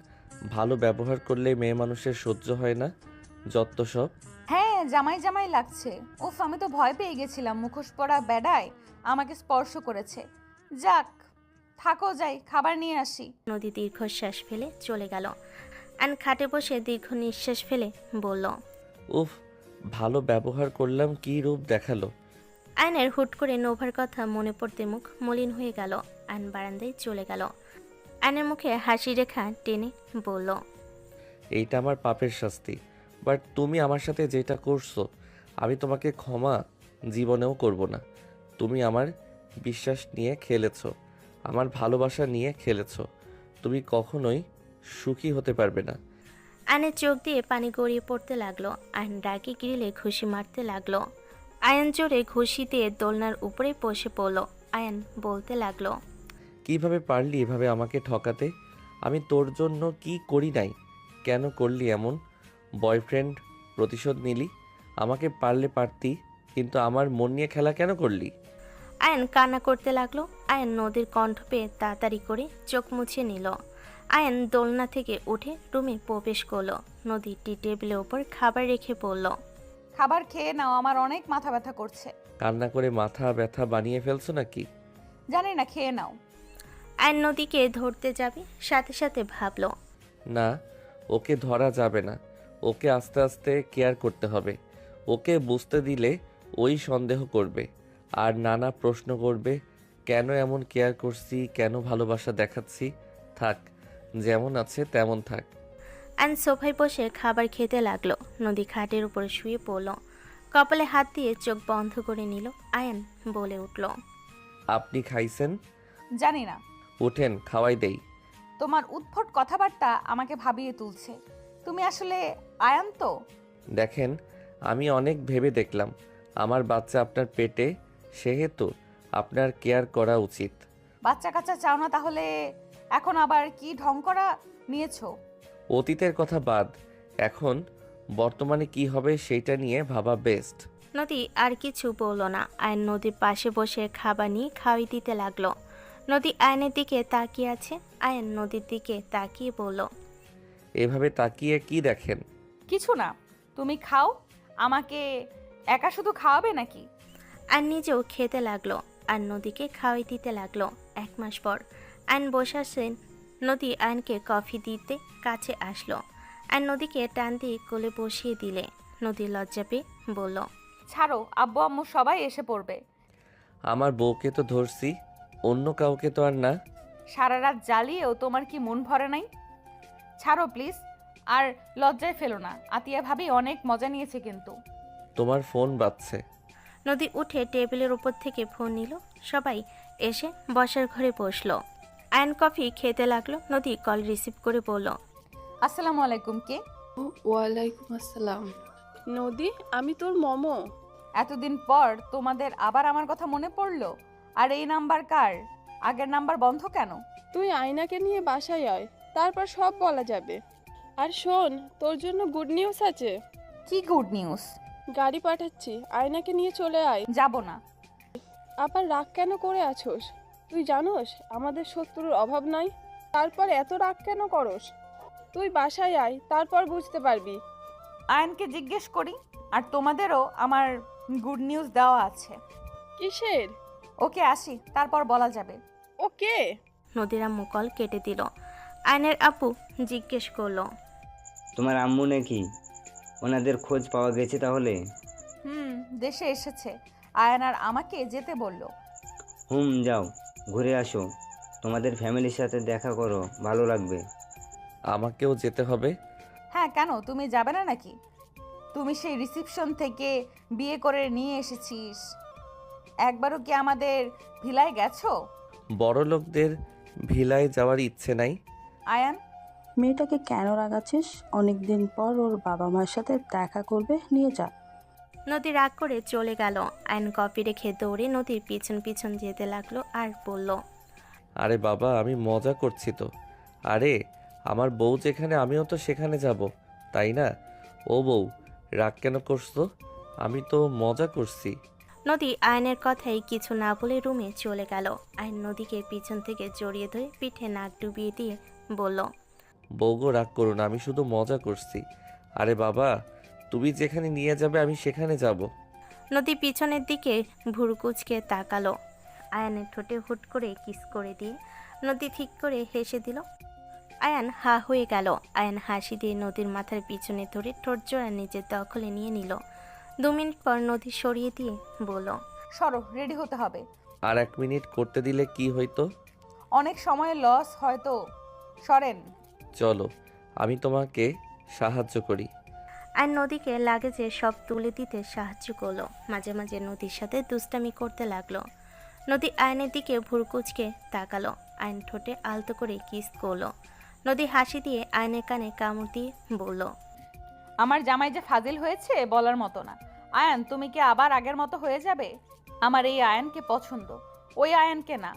ভালো ব্যবহার করলে মেয়ে মানুষের সহ্য হয় না, যত সব। হ্যাঁ, জামাই জামাই লাগছে। উফ, আমি তো ভয় পেয়ে গেছিলাম। মুখোশ পরা বেডায় আমাকে স্পর্শ করেছে। যাক, থাকো, যাই খাবার নিয়ে আসি। নদী দীর্ঘশ্বাস ফেলে চলে গেল। আয়ন খাটে বসে দীর্ঘ নিঃশ্বাস ফেলে বলল, উফ, ভালো ব্যবহার করলাম, কি রূপ দেখালো। আয়নের হুট করে নোভার কথা মনে পড়তে মুখ মলিন হয়ে গেল। আয়ন বারান্দায় চলে গেল। আয়নের মুখে হাসি রেখা টেনে বলল, এইটা আমার পাপের শাস্তি, বাট তুমি আমার সাথে যেটা করছো আমি তোমাকে ক্ষমা জীবনেও করব না। তুমি আমার বিশ্বাস নিয়ে খেলেছো, আমার ভালোবাসা নিয়ে খেলেছো। তুমি কখনোই সুখী হতে পারবে না। আয়নের চোখ দিয়ে পানি গড়িয়ে পড়তে লাগলো। আয়ন রাগে গ্রিলে ঘুষি মারতে লাগলো। আয়ন জোরে ঘুষি দিয়ে দোলনার উপরে বসে পড়ল। আয়ন বলতে লাগলো, কিভাবে পারলি এভাবে আমাকে ঠকাতে? আমি তোর জন্য কি করি নাই? কেন করলি এমন? বয়ফ্রেন্ড প্রতিশোধ নিলি? আমাকে পারলে পারতি, কিন্তু আমার মন নিয়ে খেলা কেন করলি? আয়ন কান্না করতে লাগলো। আয়ন নদীর কণ্ঠ পেয়ে তাড়াতাড়ি করে চোখ মুছে নিল। আয়ন দোলনা থেকে উঠে রুমে প্রবেশ করলো। নদী টি টেবিলের ওপর খাবার রেখে বলল, খাবার খেয়ে নাও, আমার অনেক মাথা ব্যথা করছে। কান্না করে মাথা ব্যথা বানিয়ে ফেলছো নাকি? জানি না, খেয়ে নাও। আয়ন নদীকে ধরতে যাবে, সাথে সাথে ভাবলো, না, ওকে ধরা যাবে না। ওকে আস্তে আস্তে কেয়ার করতে হবে। ওকে বুঝতে দিলে ওই সন্দেহ করবে আর নানা প্রশ্ন করবে, কেন এমন কেয়ার করছি, কেন ভালোবাসা দেখাচ্ছি। থাক, যেমন আছে তেমন থাক। আয়ন সোফায় বসে খাবার খেতে লাগলো। নদী খাটের উপরে শুয়ে পড়ল। কপালে হাত দিয়ে চোখ বন্ধ করে নিল। আয়ন বলে উঠল, আপনি খাইছেন? জানি না। উঠেন, খাওয়াই দেই। তোমার উদ্ভট কথাবার্তা আমাকে ভাবিয়ে তুলছে। তুমি আসলে আয়ান তো? দেখেন, আমি অনেক ভেবে দেখলাম আমার বাচ্চা আপনার পেটে, সেহেতু আপনার কেয়ার করা উচিত। বাচ্চা কাচ্চা চাও না তাহলে এখন আবার কি ঢং করা নিয়েছো? অতীতের কথা বাদ, এখন বর্তমানে কি হবে সেইটা নিয়ে ভাবা বেস্ট। নদী আর কিছু বলল না। আয়ন নদীর পাশে বসে খাবার নিয়ে খাওয়াই দিতে লাগলো। নদী আয়নের দিকে তাকিয়ে আছে। আয়ন নদীর দিকে তাকিয়ে বলল, এভাবে তাকিয়ে কি দেখেন? কিছু না, তুমি খাও। আমাকে একা শুধু খাওয়াবে নাকি? আয়ন নিজেও খেতে লাগলো আর নদীকে খাওয়াই দিতে লাগলো। 1 মাস পর আয়ন বসে আসেন। নদী আয়নকে কফি দিতে কাছে আসলো। আয়ন নদীকে টান দিয়ে কোলে বসিয়ে দিলে। নদী লজ্জা পেয়ে বলল, ছাড়ো, আব্বু আম্মু সবাই এসে পড়বে। আমার বউকে তো ধরছি, অন্য কাউকে তো আর না। সারা রাত জ্বালিয়েও তোমার কি মন ভরে নাই? ছাড়ো প্লিজ, আর লজ্জায় ফেলো না। আতিয়া ভাবি অনেক মজা নিয়েছে কিন্তু। তোমার ফোন বাজছে। নদী উঠে টেবিলের উপর থেকে ফোন নিল। সবাই এসে বসার ঘরে বসলো। আয়ন কফি খেতে লাগলো। নদী কল রিসিভ করে বলল, আসসালামু আলাইকুম। কে? ওয়ালাইকুম আসসালাম। নদী, আমি তোর মমো। এতদিন পর তোমাদের আবার আমার কথা মনে পড়লো? আর এই নাম্বার কার? আগের নাম্বার বন্ধ কেন? তুই আয়নাকে নিয়ে বাসায় আয়, তারপর সব বলা যাবে। আর শোন, তোর জন্য গুড নিউজ আছে। কি গুড নিউজ? গাড়ি পাঠাচ্ছি, আয়নাকে নিয়ে চলে আয়। যাব না। আবার রাগ কেন করে আছোস? তুই জানোস আমাদের শত্রুর অভাব নাই, তারপর এত রাগ কেন করস? তুই বাসায় আয়, তারপর বুঝতে পারবি। আয়নকে জিজ্ঞেস করি। আর তোমাদেরও আমার গুড নিউজ দেওয়া আছে। কিসের? ওকে, আসি, তারপর বলা যাবে। ওকে। নদীর আম্মু কল কেটে দিল। আয়নের আপু জিজ্ঞেস করলো, তোমার আম্মু নাকি? ওনাদের খোঁজ পাওয়া গেছে তাহলে? দেশে এসেছে। আয়ান আর আমাকে যেতে বলল। যাও, ঘুরে আসো, তোমাদের ফ্যামিলির সাথে দেখা করো, ভালো লাগবে। আমাকেও যেতে হবে? হ্যাঁ, কেন, তুমি যাবে না নাকি? তুমি সেই রিসেপশন থেকে বিয়ে করে নিয়ে এসেছিস। একবারও কি আমাদের ভিলায় গেছো? বড় লোকদের ভিলায় যাওয়ার ইচ্ছে নাই। আয়ান, মেয়েটাকে কেন রাগাচ্ছিস? অনেক দিন পর ওর বাবা মার সাথে দেখা করবে, নিয়ে যা। নদী রাগ করে চলে গেল। আয়ন কফি রেখে দৌড়ে নদীর পিছন পিছন যেতে লাগলো আর বলল, আরে বাবা, আমি মজা করছি তো। আরে আমার বউ যেখানে আমিও তো সেখানে যাব, তাই না? ও বউ, রাগ কেন করছো? আমি তো মজা করছি। নদী আয়নের কথাই কিছু না বলে রুমে চলে গেল। আয়ন নদীকে পিছন থেকে জড়িয়ে ধরে পিঠে নাক ডুবিয়ে দিয়ে বলল, বউগো, রাগ করো না, আমি শুধু মজা করছি। আরে বাবা, তুমি যেখানে নিয়ে যাবে আমি সেখানে যাব। নদী পিছনের দিকে ভুরকুচকে তাকালো। আয়ানের ঠোঁটে হুট করে কিস করে দিয়ে নদী ঠিক করে হেসে দিল। আয়ান হা হয়ে গেল। আয়ান হাসি দিয়ে নদীর মাথার পিছনে ধরে ঠোঁট জোড়া নিজের দখলে নিয়ে নিল। 2 মিনিট পর নদী সরিয়ে দিয়ে বলল, সরো, রেডি হতে হবে। আর 1 মিনিট করতে দিলে কি হইতো? অনেক সময় লস হয়তো। সরেন। চলো, আমি তোমাকে সাহায্য করি। আর নদীকে লাগেজে সব তুলে দিতে সাহায্য করলো। মাঝে মাঝে নদীর সাথে দুষ্টামি করতে লাগলো। নদী আয়নের দিকে ভুরকুচকে তাকালো। আয়ন ঠোঁটে আলতো করে কিস করলো। নদী হাসি দিয়ে আয়নের কানে কামড় দিয়ে বলল, আমার জামাই যে ফাজিল হয়েছে বলার মতো না। আয়ান, তুমি কি আবার আগের মতো হয়ে যাবে? আমার এই আয়ানকে পছন্দ, ওই আয়ানকে না।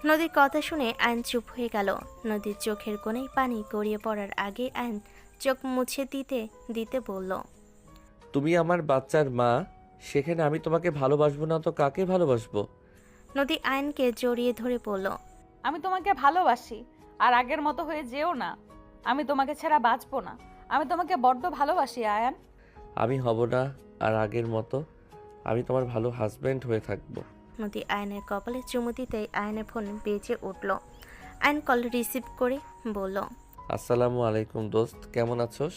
নদীর কথা শুনে আয়ন চুপ হয়ে গেল। নদীর চোখের কোণেই পানি গড়িয়ে পড়ার আগে আয়ন চোখ মুছে দিতে দিতে বলল, তুমি আমার বাচ্চার মা, সেখানে আমি তোমাকে ভালোবাসবো না তো কাকে ভালোবাসবো? নদী আয়নকে জড়িয়ে ধরে বলল, আমি তোমাকে ভালোবাসি, আর আগের মতো হয়ে যেও না। আমি তোমাকে ছাড়া বাঁচবো না। আমি তোমাকে বড্ড ভালোবাসি আয়ান। আমি হব না আর আগের মতো। আমি তোমার ভালো হাজবেন্ড হয়ে থাকবো। নদী আয়নের কপালে চুমু দিতেই আয়নের ফোন বেজে উঠল। আয়ন কল রিসিভ করে বলল, আসসালামু আলাইকুম দোস্ত, কেমন আছোস?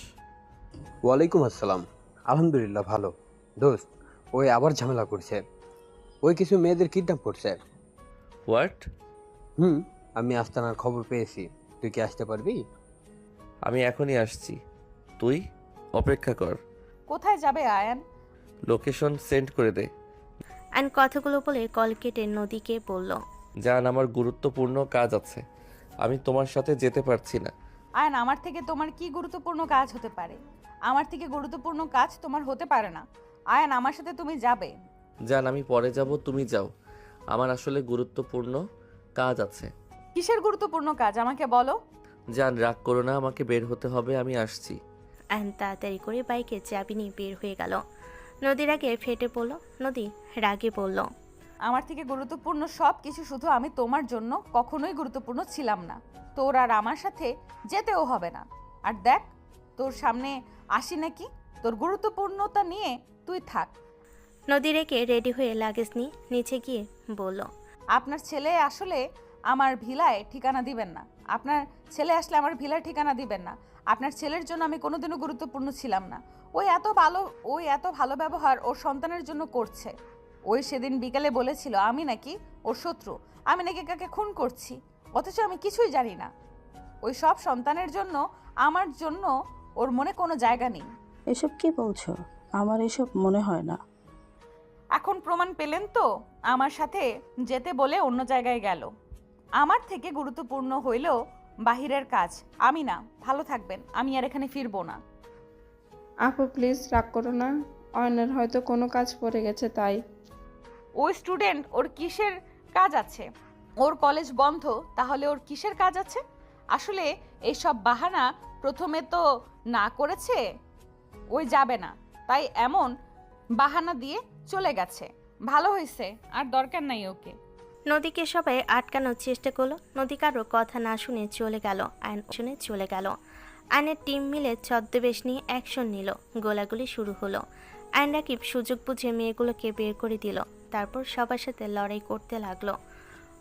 ওয়ালাইকুম আসসালাম। আলহামদুলিল্লাহ ভালো। দোস্ত, ওই আবার ঝামেলা করছে। ওই কিছু মেয়েদের কিডন্যাপ করছে। হোয়াট? আমি আস্তানার খবর পেয়েছি। তুই কি আসতে পারবি? আমি এখনই আসছি, তুই অপেক্ষা কর। কোথায় যাবে আয়ান? লোকেশন সেন্ড করে দে। আয়ন কথাগুলো বলে কল কেটে নদীকে বলল, জান, আমার গুরুত্বপূর্ণ কাজ আছে, আমি তোমার সাথে যেতে পারছি না। আয়ান, আমার থেকে তোমার কি গুরুত্বপূর্ণ কাজ হতে পারে? আমার থেকে গুরুত্বপূর্ণ কাজ তোমার হতে পারে না। আয়ান, আমার সাথে তুমি যাবে। জান, আমি পরে যাব, তুমি যাও। আমার আসলে গুরুত্বপূর্ণ কাজ আছে। কিসের গুরুত্বপূর্ণ কাজ আমাকে বলো। জান, রাগ করো না, আমাকে বের হতে হবে, আমি আসছি। আয়ন তাড়াতাড়ি করে বাইকে চাবি নিয়ে বের হয়ে গেল। নদীর আগে ফেটে পড়ল। নদী রাগে বলল, আমার থেকে গুরুত্বপূর্ণ সব কিছু, শুধু আমি তোমার জন্য কখনোই গুরুত্বপূর্ণ ছিলাম না। তোর আর আমার সাথে যেতেও হবে না। আর দেখ, তোর সামনে আসি নাকি, তোর গুরুত্বপূর্ণতা নিয়ে তুই থাক। নদী রেখে রেডি হয়ে লাগেজ নিয়ে নিচে গিয়ে বলল, আপনার ছেলে আসলে আমার ভিলায় ঠিকানা দিবেন না। আপনার ছেলে আসলে আমার ভিলায় ঠিকানা দিবেন না। আপনার ছেলের জন্য আমি কোনোদিনও গুরুত্বপূর্ণ ছিলাম না। ওই এত ভালো ব্যবহার ওর সন্তানের জন্য করছে। ওই সেদিন বিকেলে বলেছিল আমি নাকি ওর শত্রু, আমি নাকি কাকে খুন করছি, অথচ আমি কিছুই জানি না। ওই সব সন্তানের জন্য আমার জন্য ওর মনে কোনো জায়গা নেই। এসব কি বলছো? আমার এসব মনে হয় না। এখন প্রমাণ পেলেন তো? আমার সাথে যেতে বলে অন্য জায়গায় গেল। আমার থেকে গুরুত্বপূর্ণ হইল বাহিরের কাজ, আমি না। ভালো থাকবেন, আমি আর এখানে ফিরবো না। আপু প্লিজ রাগ করো না, অয়নের হয়তো কোনো কাজ পড়ে গেছে তাই। ওই স্টুডেন্ট, ওর কিসের কাজ আছে? ওর কলেজ বন্ধ, তাহলে ওর কিসের কাজ আছে? আসলে এইসব বাহানা প্রথমে তো না করেছে ওই যাবে না, তাই এমন বাহানা দিয়ে চলে গেছে। ভালো হয়েছে, আর দরকার নাই ওকে। নদীকে সবাই আটকানোর চেষ্টা করলো। নদী কারো কথা না শুনে চলে গেল। আয়ন শুনে চলে গেল। আয়নের টিম মিলে ছদ্মবেশ নিয়ে অ্যাকশন নিল। গোলাগুলি শুরু হলো। আয়ন রাকিব সুযোগ বুঝে মেয়েগুলোকে বের করে দিল। তারপর সবার সাথে লড়াই করতে লাগলো।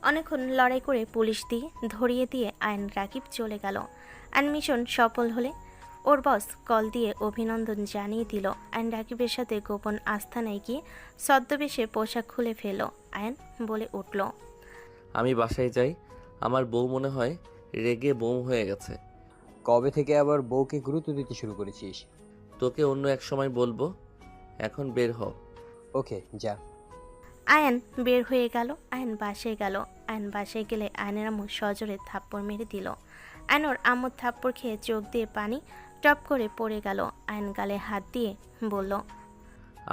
অনেকক্ষণ লড়াই করে পুলিশ দিয়ে ধরিয়ে দিয়ে আয়ন রাকিব চলে গেল। আয়ন মিশন সফল হলে ওর বস কল দিয়ে অভিনন্দন জানিয়ে দিল। আয়ন রাকিবের সাথে গোপন আস্থানায় গিয়ে ছদ্মবেশে পোশাক খুলে ফেলল। আয়ন বলে উঠল, আমি বাসায় যাই, আমার বউ মনে হয় রেগে বোম হয়ে গেছে। কবে থেকে আবার বউকে গুরুত্ব দিতে শুরু করেছিস? তোকে অন্য এক সময় বলবো, এখন বের হ। ওকে, যা। আয়ন বের হয়ে গেল। আয়ন বাসায় গেল। আয়ন বাসায় গেলে আয়নের আম্মু সজোরে থাপ্পড় মেরে দিল। আয়নর আম্মুর থাপ্পড় খেয়ে চোখ দিয়ে পানি টপ করে পড়ে গেল। আয়ন গালে হাত দিয়ে বলল,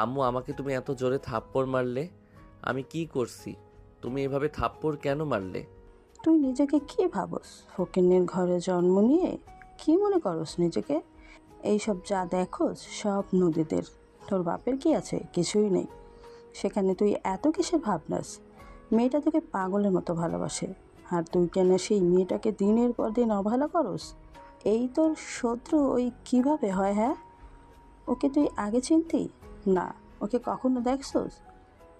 আম্মু, আমাকে তুমি এত জোরে থাপ্পড় মারলে? আমি কি করছি? তুমি এভাবে থাপ্পড় কেন মারলে? তুই নিজেকে কি ভাবস? ফকিন্নির ঘরে জন্ম নিয়ে কি মনে করস নিজেকে? এইসব যা দেখোস সব নদীদের। তোর বাপের কি আছে? কিছুই নেই। সেখানে তুই এত কিসের ভাবনাস? মেয়েটা তোকে পাগলের মতো ভালোবাসে, আর তুই কেন সেই মেয়েটাকে দিনের পর দিন অবহেলা করস? এই তোর শত্রু ওই কিভাবে হয়? হ্যাঁ, ওকে তুই আগে চিনতি না? ওকে কখনো দেখছস?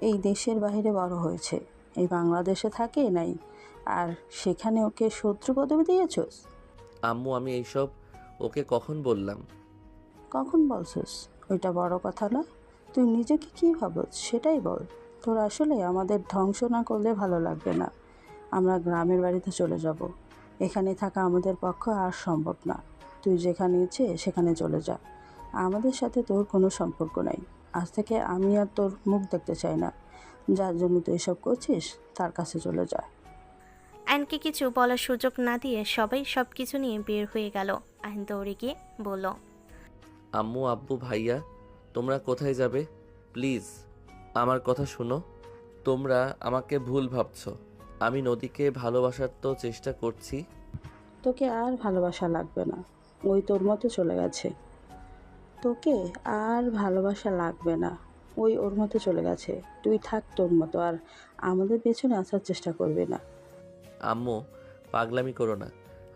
এই দেশের বাইরে বড় হয়েছে, এই বাংলাদেশে থাকে নাই, আর সেখানে ওকে শত্রু পদবি দিয়েছস? আম্মু, আমি এইসব ওকে কখন বললাম? কখন বলছস ওইটা বড় কথা না। তুই নিজেকে কি ভাবছ সেটাই বল। তোর আসলে আমাদের ধ্বংস না করলে ভালো লাগবে না। আমরা গ্রামের বাড়িতে চলে যাব। এখানে থাকা আমাদের পক্ষে আর সম্ভব না। তুই যেখানে ইচ্ছে সেখানে চলে যা। আমাদের সাথে তোর কোনো সম্পর্ক নাই। আজ থেকে আমি আর তোর মুখ দেখতে চাই না। যার জন্য তুই এসব করছিস তার কাছে চলে যা। আয়নকে কিছু বলার সুযোগ না দিয়ে সবাই সব কিছু নিয়ে বের হয়ে গেল। আয়ন দৌড়ে গিয়ে বলল, আম্মু, আব্বু, ভাইয়া, তোমরা কোথায় যাবে? প্লিজ আমার কথা শোনো। তোমরা আমাকে ভুল ভাবছো। আমি নদীকে ভালোবাসার তো চেষ্টা করছি। তোকে আর ভালোবাসা লাগবে না, ওই তোর মতো চলে গেছে। তোকে আর ভালোবাসা লাগবে না, ওই ওর মতো চলে গেছে। তুই থাক তোর মতো, আর আমাদের পেছনে আসার চেষ্টা করবি না। আম্মু, পাগলামি করো না।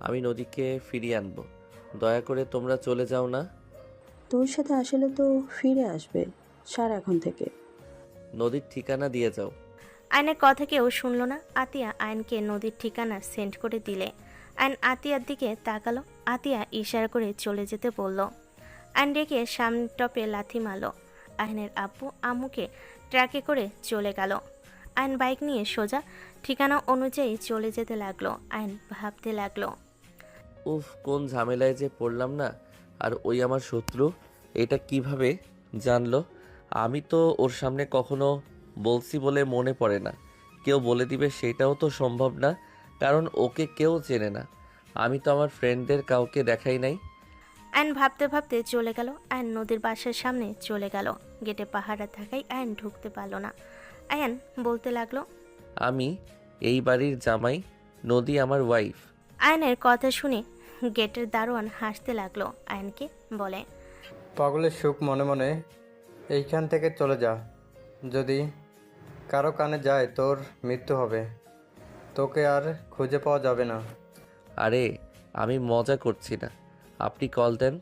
আমি নদীকে ফিরিয়ে আনবো। দয়া করে তোমরা চলে যাও না। তোর সাথে আসলে তো ফিরে আসবে। ছাড় এখন থেকে। নদীর ঠিকানা দিয়ে যাও। আয়নের কথা কেউ শুনল না। আতিয়া আয়নকে নদীর ঠিকানা সেন্ড করে দিলে আয়ন আতিয়ার দিকে তাকালো। আতিয়া ইশারা করে চলে যেতে বলল। আয়ন রেখে সামনে টপে লাথি মারল। আয়নের আব্বু আম্মুকে ট্রাকে করে চলে গেল। আয়ন বাইক নিয়ে সোজা ঠিকানা অনুযায়ী চলে যেতে লাগলো। আয়ন ভাবতে লাগলো, উফ, কোন ঝামেলায় যে পড়লাম না। আর ওই আমার শত্রু, এটা কিভাবে জানলো? আমি তো ওর সামনে কখনো বলছি বলে মনে পড়ে না। কেউ বলে দিবে সেটাও তো সম্ভব না, কারণ ওকে কেউ চেনে না। আমি তো আমার ফ্রেন্ডদের কাউকে দেখাই নাই। আয়ন ভাবতে ভাবতে চলে গেল। আয়ন নদীর বাসার সামনে চলে গেল। গেটে পাহারা থাকায় আয়ন ঢুকতে পারল না। আয়ন বলতে লাগলো, আমি এই বাড়ির জামাই, নদী আমার ওয়াইফ। আয়নের কথা শুনে গেটের দারোয়ান হাসতে লাগলো। আয়নকে বলে, পাগলের সুখ মনে মনে এইখান থেকে চলে যা। যদি কারো কানে যায় তোর মৃত্যু হবে। তোকে আর খুঁজে পাওয়া যাবে না। আরে, আমি মজা করছি না। আপনি কল দেন,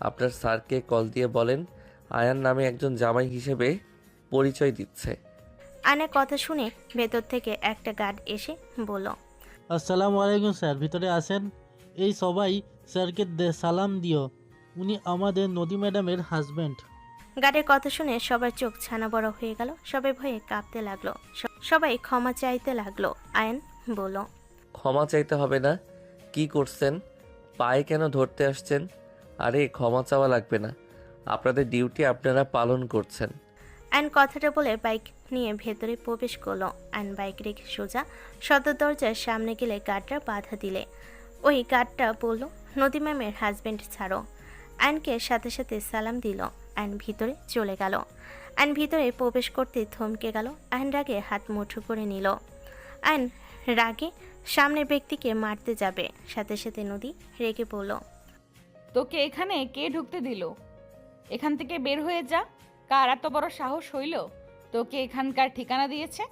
আপনার স্যারকে কল দিয়ে বলেন আয়ান নামে একজন জামাই হিসেবে পরিচয় দিচ্ছে। আয়নের কথা শুনে ভেতর থেকে একটা গার্ড এসে বলল, আসসালামু আলাইকুম স্যার, ভিতরে আসেন। এই সবাই স্যারকে সালাম দিও, উনি আমাদের নদী ম্যাডামের হাজব্যান্ড। গার্ডের কথা শুনে সবার চোখ ছানা বড় হয়ে গেল। সবাই ভয়ে কাঁপতে লাগলো। সবাই ক্ষমা চাইতে লাগলো। আয়ন বলল, ক্ষমা চাইতে হবে না। কি করছেন? পায়ে কেন ধরতে আসছেন? আরে, ক্ষমা চাওয়া লাগবে না। আপনাদের ডিউটি আপনারা পালন করছেন। আয়ন কথাটা বলে বাইক নিয়ে ভেতরে প্রবেশ করলো। আয়ন বাইক রেখে সোজা সদর দরজার সামনে গেলে গার্ডরা বাধা দিলে ওই গার্ডটা বলল, নদী ম্যামের হাজব্যান্ড ছাড়ো। আয়নকে সাথে সাথে সালাম দিল। আয়ন ভিতরে চলে গেল। আয়ন ভিতরে প্রবেশ করতে থমকে গেল। আয়ন রাগে হাত মুঠো করে নিল। আয়ন রাগে সামনের ব্যক্তিকে মারতে যাবে, সাথে সাথে নদী রেগে বলল, তোকে এখানে কে ঢুকতে দিল? এখান থেকে বের হয়ে যা। কার এত বড় সাহস হইল তোকে এখানকার ঠিকানা দিয়েছে?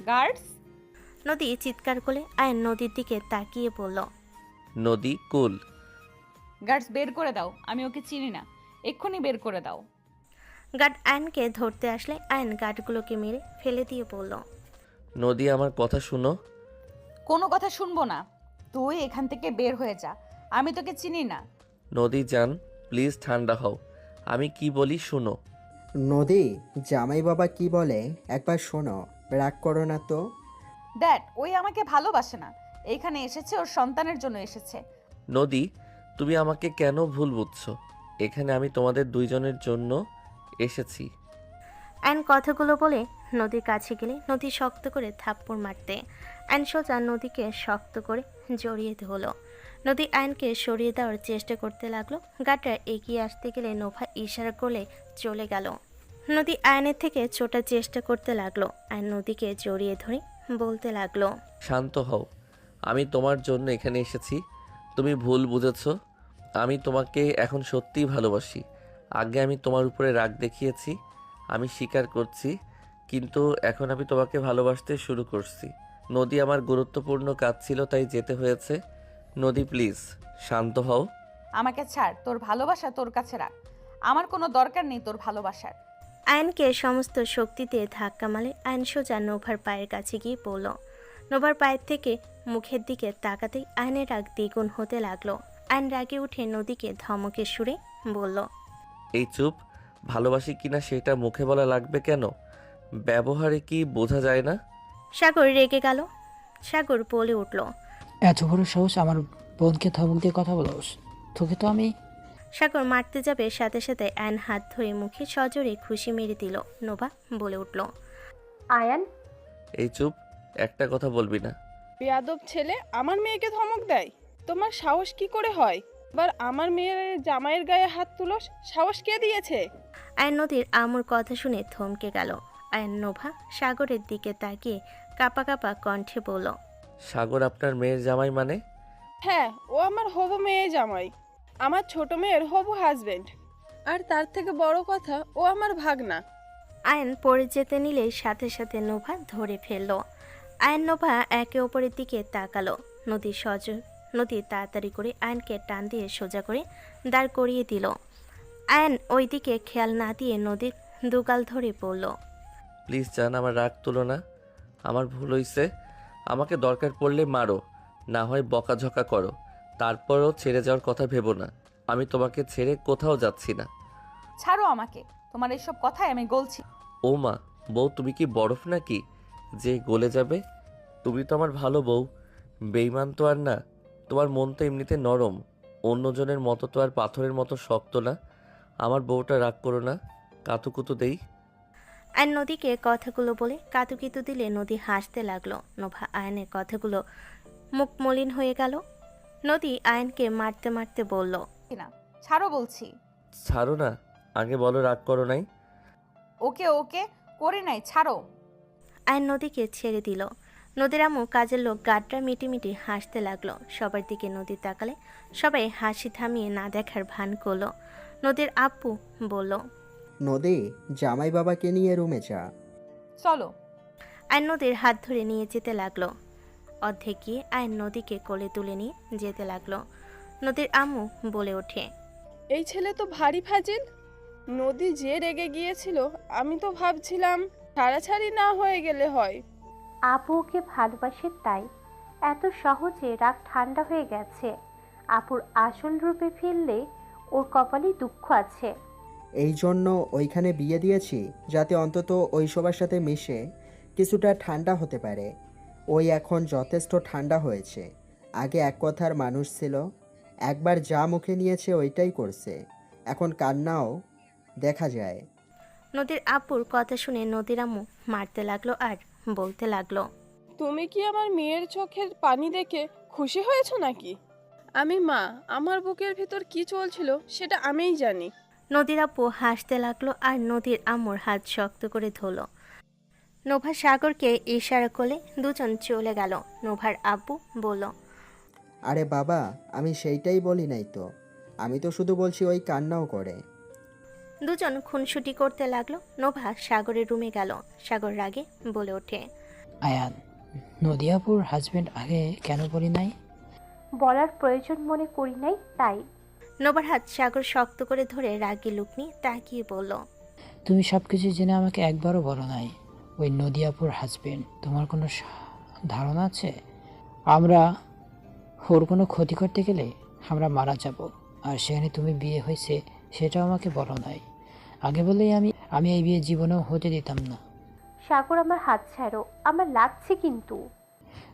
গার্ডস? নদী চিৎকার করে আয়ন নদীর দিকে তাকিয়ে বলল, নদী কুল। গার্ডস বের করে দাও, আমি ওকে চিনি না, এক্ষুনি বের করে দাও। গার্ড আয়নকে ধরতে আসলে আয়ন গার্ডগুলোকে মেরে ফেলে দিয়ে বলল, নদী আমার কথা শুনো। কোনো কথা শুনবো না, তুই এখান থেকে বের হয়ে যা, আমি তোকে চিনি না। নদী যান, প্লিজ ঠান্ডা হও, আমি কি বলি শুনো। নদী, জামাই বাবা কি বলে একবার শোনো, রাগ করো না তো। ড্যাড, ওই আমাকে ভালোবাসে না, এখানে এসেছে ওর সন্তানের জন্য এসেছে। নদী, তুমি আমাকে কেন ভুল বুঝছো? এখানে আমি তোমাদের দুইজনের জন্য এসেছি। আয়ন কথাগুলো বলে নদীর কাছে গেলে নদী শক্ত করে থাপ্পড় মারতে আয়ন সোজা নদীকে শক্ত করে জড়িয়ে ধরল। নদী আয়নকে সরিয়ে দেওয়ার চেষ্টা করতে লাগলো। গার্ডরা এগিয়ে আসতে গেলে নোভা ইশারা করলে চলে গেল। নদী আয়নের থেকে ছোটার চেষ্টা করতে লাগলো। আয়ন নদীকে জড়িয়ে ধরে বলতে লাগলো, শান্ত হও, আমি তোমার জন্য এখানে এসেছি। তুমি ভুল বুঝেছো, আমি তোমাকে এখন সত্যিই ভালোবাসি। আগে আমি তোমার উপরে রাগ দেখিয়েছি, আমি স্বীকার করছি, কিন্তু এখন আমি তোমাকে ভালোবাসতে শুরু করছি। নদী, আমার গুরুত্বপূর্ণ কাজ ছিল তাই যেতে হয়েছে। নদী প্লিজ শান্ত হও। আমাকে ছাড়, তোর ভালোবাসা তোর কাছে রাখ, আমার কোনো দরকার নেই তোর ভালোবাসার। আয়নকে সমস্ত শক্তি দিয়ে ধাক্কা মারে আয়ন সোজা নোভার পায়ের কাছে গিয়ে পড়ল। নোভার পায়ের থেকে মুখের দিকে তাকাতেই আয়নের রাগ দ্বিগুণ হতে লাগলো। আয়ন রাগে উঠে নদীকে ধমকে সুরে বলল, এই চুপ, ভালোবাসি কিনা সেটা মুখে বলা লাগবে কেন? ব্যবহারে কি বোঝা যায় না? সাগর রেগে গেল। সাগর বলে উঠল, এত বড় সাহস আমার বোনকে ধমক দিয়ে কথা বলোস? তোকে তো আমি। সাগর মারতে যাবে, সাথে সাথে আয়ন হাত ধরে মুখে সজোরে খুশি মেরে দিল। নোভা বলে উঠল, আয়ান, এই চুপ, একটা কথা বলবি না। বেয়াদব ছেলে আমার মেয়েকে ধমক দেয়, তোমার সাহস কি করে হয়? এবার আমার মেয়ের জামাইয়ের গায়ে হাত তুলোস, সাহস কে দিয়েছে? আয়ন নদীর আমর কথা শুনে থমকে গেল। আয়ন নোভা সাগরের দিকে তাকিয়ে কাপা কাপা কণ্ঠে বলল, সাগর আপনার মেয়ের জামাই মানে? হ্যাঁ, ও আমার হবু মেয়ে জামাই, আমার ছোট মেয়ের হবু হাজবেন্ড, আর তার থেকে বড় কথা ও আমার ভাগনা। আয়ন পড়ে যেতে নিলে সাথে সাথে নোভা ধরে ফেলল। আয়ন নোভা একে অপরের দিকে তাকালো। নদী তাড়াতাড়ি করে আয়নকে টান দিয়ে সোজা করে দাঁড় করিয়ে দিল। আয়ন ওই দিকে খেয়াল না দিয়ে নদীর দুগাল ধরে পড়ল। প্লিজ জান, আমার রাগ তুলো না, আমার ভুল হইছে। আমাকে দরকার পড়লে মারো, না হয় বকাঝকা করো, তারপরও ছেড়ে যাওয়ার কথা ভেবো না। আমি তোমাকে ছেড়ে কোথাও যাচ্ছি না। ছাড়ো আমাকে, তোমার এসব কথায় আমি গলছি। ও মা, বউ তুমি কি বরফ নাকি যে গলে যাবে? তুমি তো আমার ভালো বউ, বেইমান তো আর না। তোমার মন তো এমনিতে নরম, অন্যজনের মতো তো আর পাথরের মতো শক্ত না। আমার বউটা রাগ করো না, কাতুকুতু দেই। আয়ন নদীকে কথাগুলো বলে কাতুকিতু দিলে নদী হাসতে লাগলো। নোভা আয়নের কথাগুলো মুখ মলিন হয়ে গেল। নদী আয়নকে মারতে মারতে বলল, না, ছাড়ো বলছি। ছাড়ো না, আগে বলো রাগ করো নাই। ওকে ওকে করে নাই, ছাড়ো। আয়ন নদীকে ছেড়ে দিল। নদীর আম্মু কাজের লোক গাড্রা মিটিমিটি হাসতে লাগলো। সবার দিকে নদী তাকালে সবাই হাসি থামিয়ে না দেখার ভান করলো। নদীর আব্বু বলল, নদী, জামাই বাবাকে নিয়ে রুমে যা। চলো। আয়ন নদীর হাত ধরে নিয়ে যেতে লাগলো। অর্ধেক গিয়ে আয়ন নদীকে কোলে তুলে নিয়ে যেতে লাগলো। নদীর আম্মু বলে ওঠে, এই ছেলে তো ভারী ফাজিল। নদী যে রেগে গিয়েছিল, আমি তো ভাবছিলাম ছাড়াছাড়ি না হয়ে গেলে হয়। আপু ওকে ভালোবাসে তাই এত সহজে রাগ ঠান্ডা হয়ে গেছে। আপুর আসল রূপে ফিরলে ওর কপালে দুঃখ আছে। এই জন্য ওইখানে বিয়ে দিয়েছি, যাতে অন্তত ওই সবার সাথে মিশে কিছুটা ঠান্ডা হতে পারে। ওই এখন যথেষ্ট ঠান্ডা হয়েছে। আগে এক কথার মানুষ ছিল, একবার যা মুখে নিয়েছে ওইটাই করছে। এখন কান্নাও দেখা যায়। নদীর আব্বুর কথা শুনে নদীর আম্মু মারতে লাগলো আর বলতে লাগলো, তুমি কি আমার মেয়ের চোখের পানি দেখে খুশি হয়েছো নাকি? আমি মা, আমার বুকের ভিতর কি চলছিল সেটা আমিই জানি। নদীর আব্বু হাসতে লাগলো আর নদীর আম্মুর হাত শক্ত করে ধরলো। নোভা সাগরকে ইশারা করলে দুজন চলে গেল। নোভার আব্বু বলল, আরে বাবা, আমি সেইটাই বলি নাই তো। আমি তো শুধু বলছি ওই কান্নাও করে। দুজন খুনসুটি করতে লাগলো। নোভা সাগরের রুমে গেল। সাগর রাগে বলে ওঠে, আয়ান, নদিয়াপুর হাজবেন্ড আগে কেন বলি নাই? বলার প্রয়োজন মনে করি নাই তাই। নোভার হাত সাগর শক্ত করে ধরে রাগী লুক নিয়ে তাকিয়ে বলল, তুমি সব কিছু জেনে আমাকে একবারও বলো নাই ওই নদিয়াপুর হাজবেন্ড তোমার কোনো ধারণা আছে আমরা ওর কোনো ক্ষতি করতে গেলে আমরা মারা যাব? আর সেখানে তুমি বিয়ে হয়েছে সেটাও আমাকে বলো নাই। আগে বলেই আমি এই বিয়ে জীবনেও হতে দিতাম না। সাগর আমার হাত ছাড়ো, আমার লাগছে কিন্তু।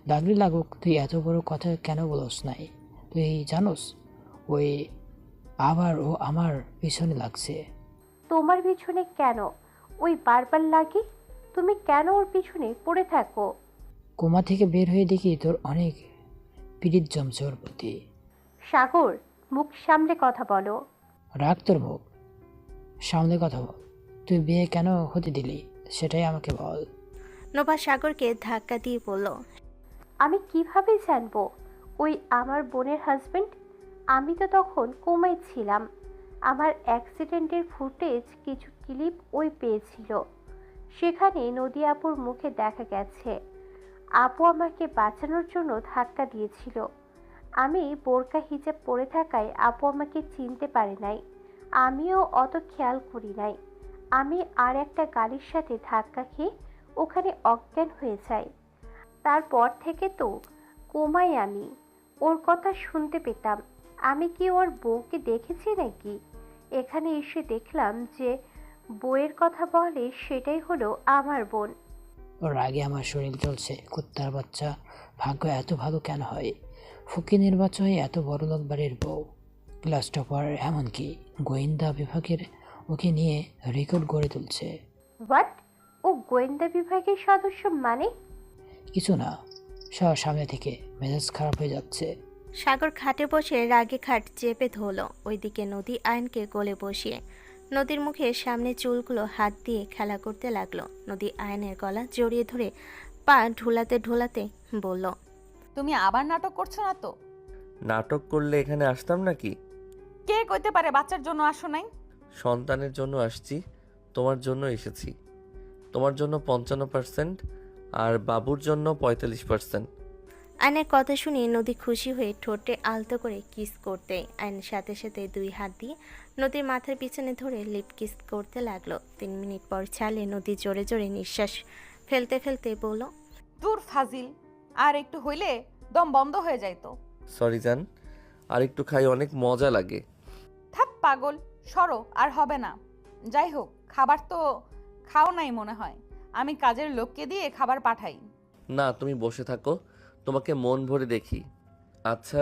লাগলে লাগুক, তুই এত বড় কথা কেন বলস নাই? তুই জানোস ওই আবার ও আমার পিছনে লাগছে। তোমার পিছনে কেন? ওই বারবার লাগে, তুমি কেন ওর পিছনে পড়ে থাকো? কোমা থেকে বের হয়ে দেখি তোর অনেক পীড়িত জমছে ওর প্রতি। সাগর, মুখ সামলে কথা বলো। রাখ তোর মুখ, সামনে কথা বল। তুই বিয়ে কেন হতে দিলি সেটাই আমাকে বল। নোভা সাগরকে ধাক্কা দিয়ে বলল, আমি কিভাবে জানবো ওই আমার বোনের হাজবেন্ড? আমি তো তখন কোমায় ছিলাম। আমার অ্যাক্সিডেন্টের ফুটেজ কিছু ক্লিপ ওই পেয়েছিল। সেখানে নদী আপুর মুখে দেখা গেছে আপু আমাকে বাঁচানোর জন্য ধাক্কা দিয়েছিল। আমি বোরকা হিজাব পরে থাকায় আপু আমাকে চিনতে পারে নাই। আমিও অত খেয়াল করি নাই। আমি আর একটা গাড়ির সাথে ধাক্কা খেয়ে ওখানে অজ্ঞান হয়ে যাই। তারপর থেকে তো কোমায় আমি। ওর কথা শুনতে পেতাম। আমি কি ওর বউকে দেখেছি নাকি? এখানে এসে দেখলাম যে বউয়ের কথা বলে সেটাই হলো আমার বোন। ওর আগে আমার শরীর চলছে। কুত্তার বাচ্চা, ভাগ্য এত ভালো কেন হয়? ফকিনের বাচ্চা হয়ে এত বড় লোক বাড়ির বউ, ক্লাস টপার, এমনকি গোয়েন্দা বিভাগের ওকে নিয়ে রেকর্ড গড়ে তুলছে। হোয়াট? ও গোয়েন্দা বিভাগের সদস্য মানে? কিছু না, সব সামনে থেকে মেজাজ খারাপ হয়ে যাচ্ছে। সাগর খাটে বসে রাগে খাট চেপে ধরল। ওইদিকে নদী আয়নকে কোলে বসিয়ে নদীর মুখের সামনে চুলগুলো হাত দিয়ে খেলা করতে লাগলো। নদী আয়নের গলা জড়িয়ে ধরে পা ঢোলাতে ঢোলাতে বলল, তুমি আবার নাটক করছো না তো? নাটক করলে এখানে আসতাম নাকি? কে কইতে পারে বাচ্চার জন্য আসো নাই? সন্তানের জন্য আসছি, তোমার জন্য এসেছি। তোমার জন্য 55% আর বাবুর জন্য 45%। আয়নের কথা শুনে নদী খুশি হয়ে ঠোঁটে আলতো করে কিস করতে আয়নের সাথে সাথে দুই হাত দিয়ে নদীর মাথার পিছনে ধরে লিপ কিস করতে লাগলো। 3 মিনিট পর ছালে নদী জোরে জোরে নিঃশ্বাস ফেলতে ফেলতে বলল, দূর ফাজিল, আর একটু হইলে দম বন্ধ হয়ে যাইতো। সরি জান, আর একটু খাই, অনেক মজা লাগে। থাক পাগল, সরো, আর হবে না। যাই হোক, খাবার তো খাও নাই মনে হয়। আমি কাজের লোককে দিয়ে খাবার পাঠাই। না, তুমি বসে থাকো, তোমাকে মন ভরে দেখি। আচ্ছা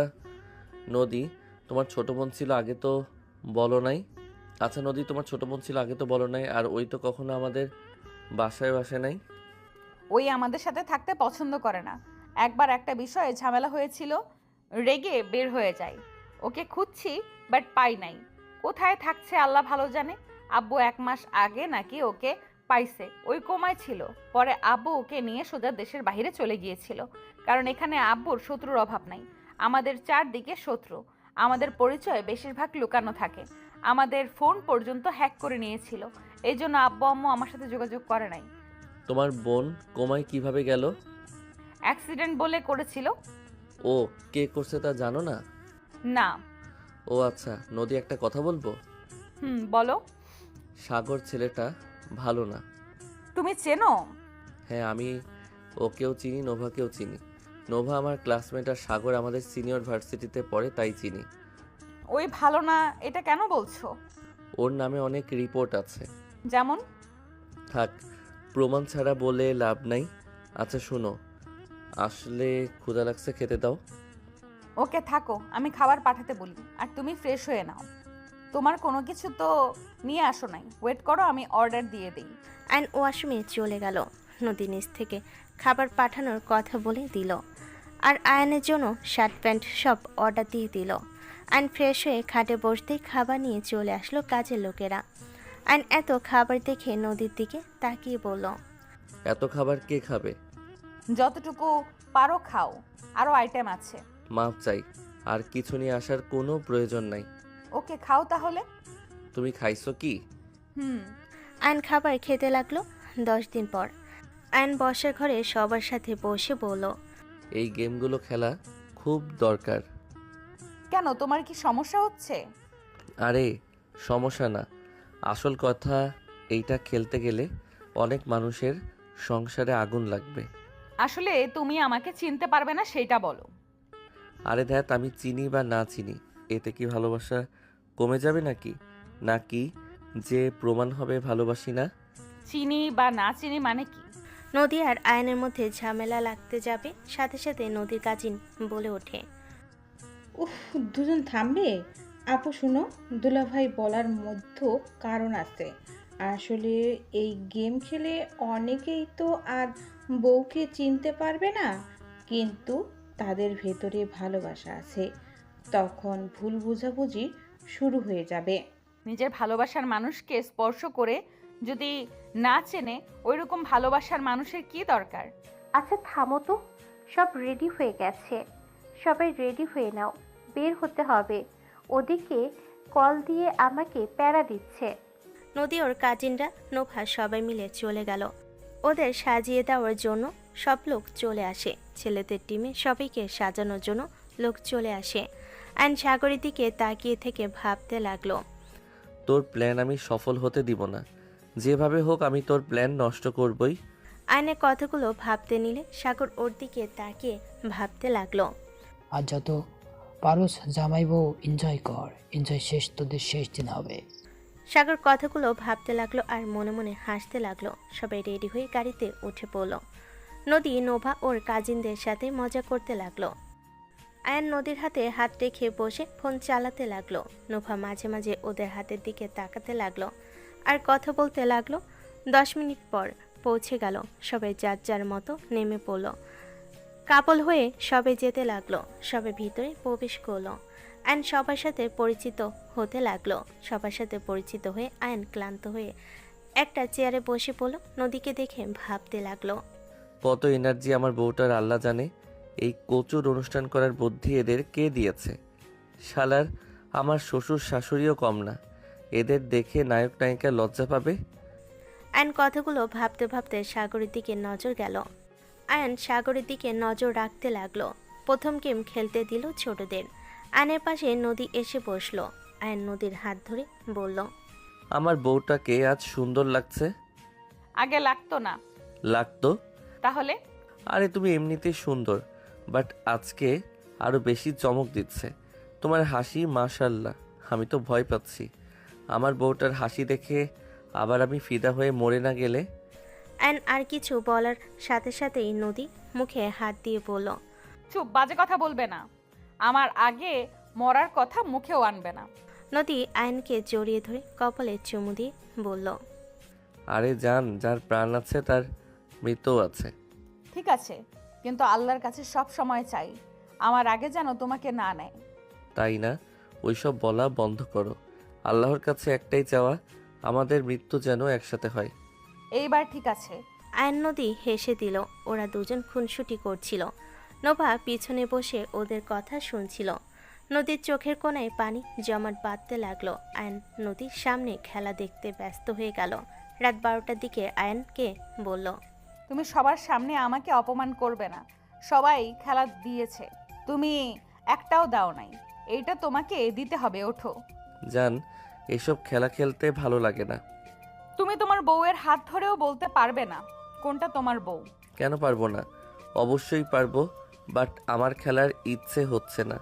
নদী, তোমার ছোট বোন ছিল আগে তো বলো নাই। আর ওই তো কখনো আমাদের বাসায় নাই। ওই আমাদের সাথে থাকতে পছন্দ করে না। একবার একটা বিষয়ে ঝামেলা হয়েছিল, রেগে বের হয়ে যায়। ওকে খুঁজছি, বাট পাই নাই। কোথায় থাকছে আল্লাহ ভালো জানে। আব্বু 1 মাস আগে নাকি ওকে পাইছে। ওই কোমায় ছিল। পরে আব্বু ওকে নিয়ে সোজা দেশের বাইরে চলে গিয়েছিল। কারণ এখানে আব্বুর শত্রুর অভাব নাই। আমাদের চারদিকে শত্রু। আমাদের পরিচয় বেশিরভাগ লুকানো থাকে। আমাদের ফোন পর্যন্ত হ্যাক করে নিয়েছিল। এই জন্য আব্বু আম্মু আমার সাথে যোগাযোগ করে নাই। তোমার বোন কোমায় কিভাবে গেল? অ্যাক্সিডেন্ট বলে করেছিল। ও কে করছে তা জানো না? না। ও আচ্ছা, নদী একটা কথা বলবো? বলো। সাগর ছেলেটা ভালো না। তুমি চেনো? হ্যাঁ, আমি ওকেও চিনি, নোভাকেও চিনি। নোভা আমার ক্লাসমেট আর সাগর আমাদের সিনিয়র ভার্সিটিতে পড়ে, তাই চিনি। ওই ভালো না এটা কেন বলছো? ওর নামে অনেক রিপোর্ট আছে। যেমন? থাক, প্রমাণ ছাড়া বলে লাভ নাই। আচ্ছা শোনো, আসলে ক্ষুধা লাগছে, খেতে দাও। ওকে থাকো, আমি খাবার পাঠাতে বলি। আর তুমি ফ্রেশ হয়ে নাও। তোমার কোনো কিছু তো নিয়ে আসো নাই। ওয়েট করো, আমি অর্ডার দিয়ে দিই। আয়ন ওয়াশরুমে চলে গেল। নদী নিচ থেকে খাবার পাঠানোর কথা বলে দিল। আর আয়নের জন্য শার্ট প্যান্ট সব অর্ডার দিয়ে দিল। আয়ন ফ্রেশ হয়ে খাটে বসতেই খাবার নিয়ে চলে আসলো কাজের লোকেরা। আয়ন এত খাবার দেখে নদীর দিকে তাকিয়ে বলল, এত খাবার কে খাবে? যতটুকু পারো খাও, আরও আইটেম আছে। মাপ চাই, আর কিছু নিয়ে আসার কোনো প্রয়োজন নাই। ওকে খাও তাহলে। তুমি খাইছো কি? হুম। আয়ন খাবার খেতে লাগলো। 10 দিন পর আয়ন বসার ঘরে সবার সাথে বসে বলল, এই গেমগুলো খেলা খুব দরকার। কেন, তোমার কি সমস্যা হচ্ছে? আরে সমস্যা না, আসল কথা এইটা খেলতে গেলে অনেক মানুষের সংসারে আগুন লাগবে। আসলে তুমি আমাকে চিনতে পারবে না সেটা বলো। আরে ধ্যাত, আমি চিনি বা না চিনি এতে কি ভালোবাসা কমে যাবে নাকি? নাকি যে প্রমাণ হবে ভালোবাসি না? চিনি বা না চিনি মানে কি? নদী আর আয়নের মধ্যে ঝামেলা লাগতে যাবে সাথে সাথে নদীর কাজিন বলে ওঠে, উফ, দুজন থামবে? আপু শুনো, দুলাভাই বলার মধ্যে কারণ আছে। আসলে এই গেম খেলে অনেকেই তো আর বউকে চিনতে পারবে না, কিন্তু তাদের ভেতরে ভালোবাসা আছে। তখন ভুল বোঝাবুঝি শুরু হয়ে যাবে। নিজের ভালোবাসার মানুষকে স্পর্শ করে যদি না চেনে, ওইরকম ভালোবাসার মানুষের কি দরকার? আচ্ছা থামো তো, সব রেডি হয়ে গেছে, সবাই রেডি হয়ে নাও, বের হতে হবে। ওদিকে কল দিয়ে আমাকে প্যারা দিচ্ছে। নদী ওর কাজিনরা নোভা সবাই মিলে চলে গেল। ওদের সাজিয়ে দেওয়ার জন্য সব লোক চলে আসে। ছেলেদের টিমে সবাইকে সাজানোর জন্য লোক চলে আসে। আয়ন সাগরের দিকে তাকিয়ে থেকে ভাবতে লাগলো, তোর প্ল্যান আমি সফল হতে দিব না। যেভাবে হোক আমি তোর প্ল্যান নষ্ট করবই। আয়নের কথাগুলো ভাবতে নিলে সাগর ওর দিকে তাকিয়ে ভাবতে লাগলো, আর যত পারস জামাই বউ এনজয় কর, এনজয় শেষ তোদের শেষ দিন হবে। সাগর কথাগুলো ভাবতে লাগলো আর মনে মনে হাসতে লাগলো। সবাই রেডি হয়ে গাড়িতে উঠে পড়ল। নদী নোভা ওর কাজিনদের সাথে মজা করতে লাগলো। আয়ন নদীর হাতে হাত রেখে বসে ফোন চালাতে লাগলো। নোভা মাঝে মাঝে ওদের হাতের দিকে তাকাতে লাগলো আর কথা বলতে লাগলো। 10 মিনিট পর পৌঁছে গেল। সবাই যার যার মতো নেমে পড়ল। কাপল হয়ে সবাই যেতে লাগলো। সবাই ভিতরে প্রবেশ করলো। আয়ন সবার সাথে পরিচিত হতে লাগলো। সবার সাথে পরিচিত হয়ে আয়ন ক্লান্ত হয়ে একটা চেয়ারে বসে পড়ল। নদীকে দেখে ভাবতে লাগলো, কত এনার্জি আমার বউটার আল্লাহ জানে। এই কচুর অনুষ্ঠান করার বুদ্ধি এদের কে দিয়েছে? শালার আমার শ্বশুর শাশুড়িও কম না, এদের দেখে নায়ক নায়িকা লজ্জা পাবে। আয়ন কথাগুলো ভাবতে ভাবতে সাগরের দিকে নজর গেল। আয়ন সাগরের দিকে নজর রাখতে লাগলো। প্রথম গেম খেলতে দিল ছোটদের। আয়নের পাশে নদী এসে বসলো। আয়ন নদীর হাত ধরে বলল, আমার বউটাকে আজ সুন্দর লাগছে। আগে লাগতো না। লাগতো? তাহলে? আরে তুমি এমনিতেই সুন্দর, বাট আজকে আরো বেশি চমক দিচ্ছে তোমার হাসি। মাশাল্লাহ, আমি তো ভয় পাচ্ছি আমার বউটার হাসি দেখে আবার আমি ফিদা হয়ে মরে না গেলে। আয়ন আর কিছু বলার সাথে সাথেই নদী মুখে হাত দিয়ে বলল, চুপ, বাজে কথা বলবে না। আমার আগে মরার কথা মুখেও আনবে না। নদী আয়নকে জড়িয়ে ধরে কপালে চুমু দিয়ে বলল, আরে জান, যার প্রাণ আছে তার মৃত্যু আছে। ঠিক আছে, কিন্তু আল্লাহর কাছে সব সময় চাই আমার আগে যেন তোমাকে না নেয়। তাই না? ওইসব বলা বন্ধ করো। আল্লাহর কাছে একটাই চাওয়া, আমাদের মৃত্যু যেন একসাথে হয়। এইবার ঠিক আছে। আয়ন নদী হেসে দিল। ওরা দুজন খুনসুটি করছিল। নোভা পিছনে বসে ওদের কথা শুনছিল। নদীর চোখের কোণায় পানি জমাট বাঁধতে লাগলো। আয়ন নদীর সামনে খেলা দেখতে ব্যস্ত হয়ে গেল। রাত 12টার দিকে আয়নকে বলল, তুমি সবার সামনে আমাকে অপমান করবে না। সবাই খেলা দিয়েছে, তুমি একটাও দাও নাই। এইটা তোমাকে দিতে হবে, ওঠো। জান, এসব খেলা খেলতে ভালো লাগে না। তুমি তোমার বউয়ের হাত ধরেও বলতে পারবে না কোনটা তোমার বউ। কেন পারবো না? অবশ্যই পারবো, বাট আমার খেলার ইচ্ছে হচ্ছে না।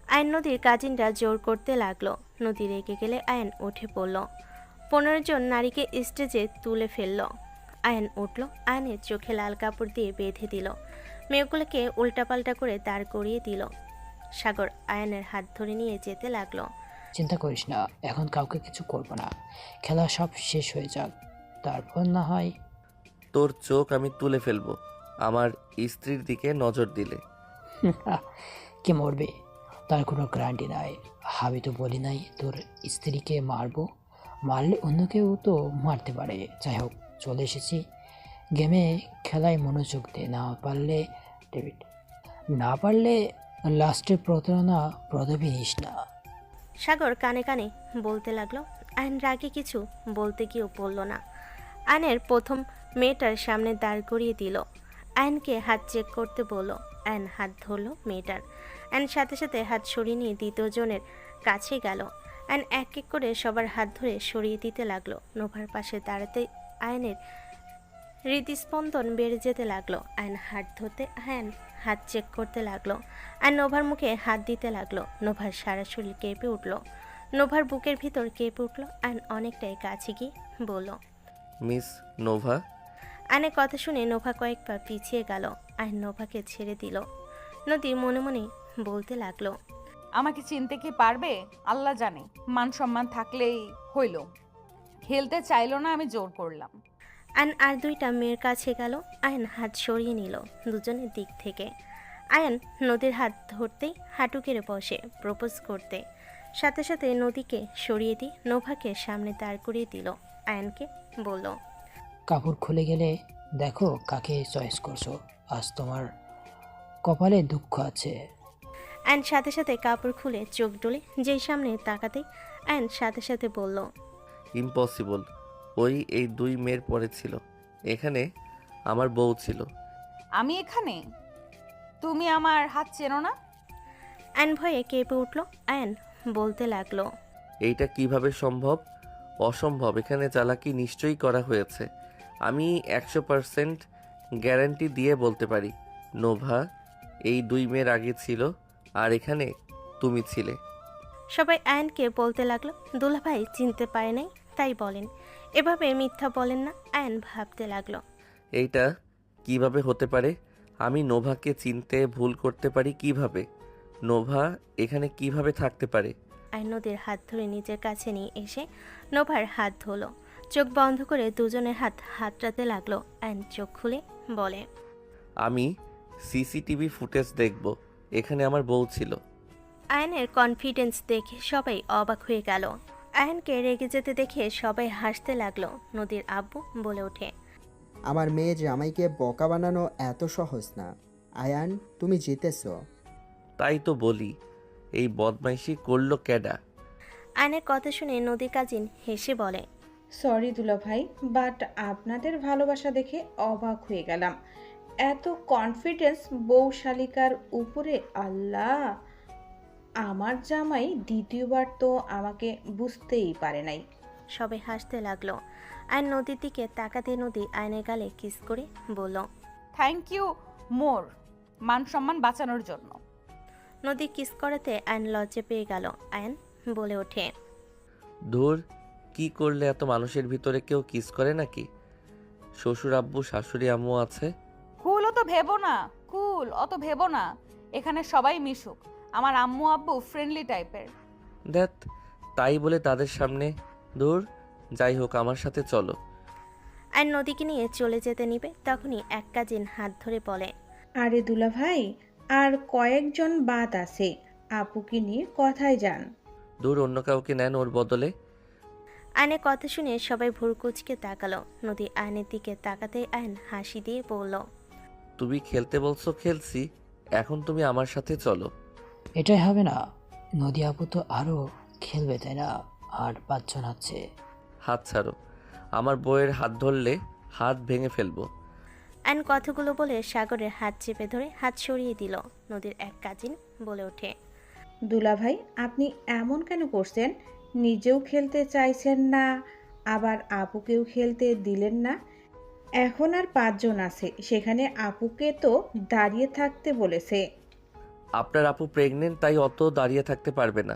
আয়ন নদীর কাজিনরা জোর করতে লাগলো। নদী রেগে গেলে আয়ন উঠে পড়ল। 15 জন নারীকে স্টেজে তুলে ফেলল। আয়ন উঠল। আয়নের চোখে লাল কাপড় দিয়ে বেঁধে দিল। মেয়েগুলোকে উল্টাপাল্টা করে দাঁড় করিয়ে দিল। সাগর আয়নের হাত ধরে নিয়ে যেতে লাগলো। চিন্তা করিস না, এখন কাউকে কিছু করবো না, খেলা সব শেষ হয়ে যাক, তারপর না হয়। তোর চোখ আমি তুলে ফেলবো আমার স্ত্রীর দিকে নজর দিলে। কে মরবে তার কোনো গ্যারান্টি নাই। আমি তো বলি নাই তোর স্ত্রীকে মারবো, মারলে অন্য কেউ তো মারতে পারে। যাই হোক, চলে এসেছি গেমে, খেলায় মনোযোগ দে। না পারলে লাস্টে প্রতারণা প্রদবি নিস না। সাগর কানে কানে বলতে লাগলো। আয়ন রাগে কিছু বলতে গিয়েও বলল না। আয়নের প্রথম মেয়েটার সামনে দাঁড় করিয়ে দিল। আয়নকে হাত চেক করতে বলল। আয়ন হাত ধরলো মেয়েটার। আয়ন সাথে সাথে হাত সরিয়ে নিয়ে দ্বিতীয় জনের কাছে গেল। আয়ন এক এক করে সবার হাত ধরে সরিয়ে দিতে লাগলো। নোভার পাশে দাঁড়াতে আয়নের হৃদস্পন্দন বেড়ে যেতে লাগলো। আয়ন হাত ধরতে আয়ন হাত চেক করতে লাগলো। আর নোভার মুখে হাত দিতে লাগলো। নোভার সারা শরীর কেঁপে উঠল। নোভার বুকের ভিতর কেঁপে উঠল। আয়ন অনেকটাই কাছে গিয়ে বলল, মিস নোভা। আয়নের কথা শুনে নোভা কয়েক পা পিছিয়ে গেল। আয়ন নোভাকে ছেড়ে দিল। নদী মনে মনে বলতে লাগলো, আমাকে চিনতে কি পারবে আল্লাহ জানে। মান সম্মান থাকলেই হইল। খেলতে চাইলো না, আমি জোর করলাম। আয়ন আর দুইটা মেয়ের কাছে গেল। আয়ন হাত সরিয়ে নিল দুজনের দিক থেকে। আয়ন নদীর হাত ধরতেই হাঁটু কেড়ে বসে প্রপোজ করতে। সাথে সাথে নদীকে সরিয়ে দিয়ে নোভাকে সামনে দাঁড় করিয়ে দিল। আয়নকে বলল, কাপড় খুলে গেলে দেখো কাকে চয়েস করছো। আজ তোমার কপালে দুঃখ আছে। আয়ন সাথে সাথে কাপড় খুলে চোখ ডলে যেই সামনে তাকাতেই আয়ন সাথে সাথে বলল, ইম্পসিবল। ওই এই 2 মেয়ের পরে ছিল। এখানে আমার বউ ছিল। আমি এখানে? তুমি আমার হাত চেনো না? আয়ন ভয়ে কেঁপে উঠল। আয়ন বলতে লাগলো, এইটা কিভাবে সম্ভব? অসম্ভব। এখানে চালাকি নিশ্চয়ই করা হয়েছে। আমি 100% গ্যারান্টি দিয়ে বলতে পারি নোভা এই 2 মেয়ের আগে ছিল আর এখানে তুমি ছিলে। সবাই আয়নকে বলতে লাগলো, দুলাভাই চিনতে পারে নাই তাই বলেন, এভাবে মিথ্যা বলেন না। আয়ন ভাবতে লাগলো, এইটা কিভাবে হতে পারে? আমি নোভাকে চিনতে ভুল করতে পারি কিভাবে? নোভা এখানে কিভাবে থাকতে পারে? আয়ন নদীর হাত ধরে নিজের কাছে নিয়ে এসে নোভার হাত ধরলো। চোখ বন্ধ করে দুজনের হাত হাতড়াতে লাগলো। আয়ন চোখ খুলে বলে, আমি সিসিটিভি ফুটেজ দেখব। এখানে আমার বউ ছিল। আয়নের কনফিডেন্স দেখে সবাই অবাক হয়ে গেল। আয়নকে রেগে যেতে দেখে সবাই হাসতে লাগলো। নদীর আব্বু বলে ওঠে, আমার মেয়ে জামাইকে বোকা বানানো এত সহজ না। আয়ান, তুমি জিতেছো। তাই তো বলি, এই বদমাইশি করলো ক্যাডা? আয়নের কথা শুনে নদীর কাজিন হেসে বলে, সরি দুলাভাই, বাট আপনাদের ভালোবাসা দেখে অবাক হয়ে গেলাম। এত কনফিডেন্স বউ শালিকার উপরে, আল্লাহ! আমার জামাই দ্বিতীয়বার তো আমাকে বুঝতেই পারে নাই। সবাই হাসতে লাগলো। আয়ন নদীর দিকে তাকাতে নদী আয়নের গালে কিস করে বলল, থ্যাংক ইউ মোর, মান সম্মান বাঁচানোর জন্য। নদী কিস করাতে আয়ন লজ্জা পেয়ে গেল। আয়ন বলে ওঠে, ধুর, কি করলে? এত মানুষের ভিতরে কেউ কিস করে নাকি? শ্বশুর আব্বু শাশুড়ি আম্মু আছে। কুল অত ভেবো না, কুল অত ভেবো না। এখানে সবাই মিশুক। আমার আম্মু আব্বু ফ্রেন্ডলি টাইপের। দেখ, তাই বলে তাদের সামনে? ধুর, যাই হোক, আমার সাথে চলো। আয়ন নদীকে নিয়ে চলে যেতে নিবে তখনই এক কাজিন হাত ধরে বলে, আরে দুলাভাই, আর কয়েকজন বাদ আছে, আপুকে নিয়ে কথায় যান। দূর, অন্য কাউকে নেন ওর বদলে। আয়নের কথা শুনে সবাই ভুরকুচকে তাকালো। নদী আয়নের দিকে তাকাতেই আয়ন হাসি দিয়ে বলল, তুমি খেলতে বলছো, খেলছি। এখন তুমি আমার সাথে চলো। এটাই হবে না। নদী আপু তো আরও খেলবে, তাই না? আর 5 জন আছে। হাত ছাড়ো। আমার বউয়ের হাত ধরলে হাত ভেঙে ফেলবো। আয়ন কথাগুলো বলে সাগরের হাত চেপে ধরে হাত সরিয়ে দিল। নদীর এক কাজিন বলে ওঠে, দুলাভাই, আপনি এমন কেন করছেন? নিজেও খেলতে চাইছেন না, আবার আপুকেও খেলতে দিলেন না। এখন আর 5 জন আছে, সেখানে আপুকে তো দাঁড়িয়ে থাকতে বলেছে। আপনার আপু প্রেগনেন্ট, তাই অত দাঁড়িয়ে থাকতে পারবে না।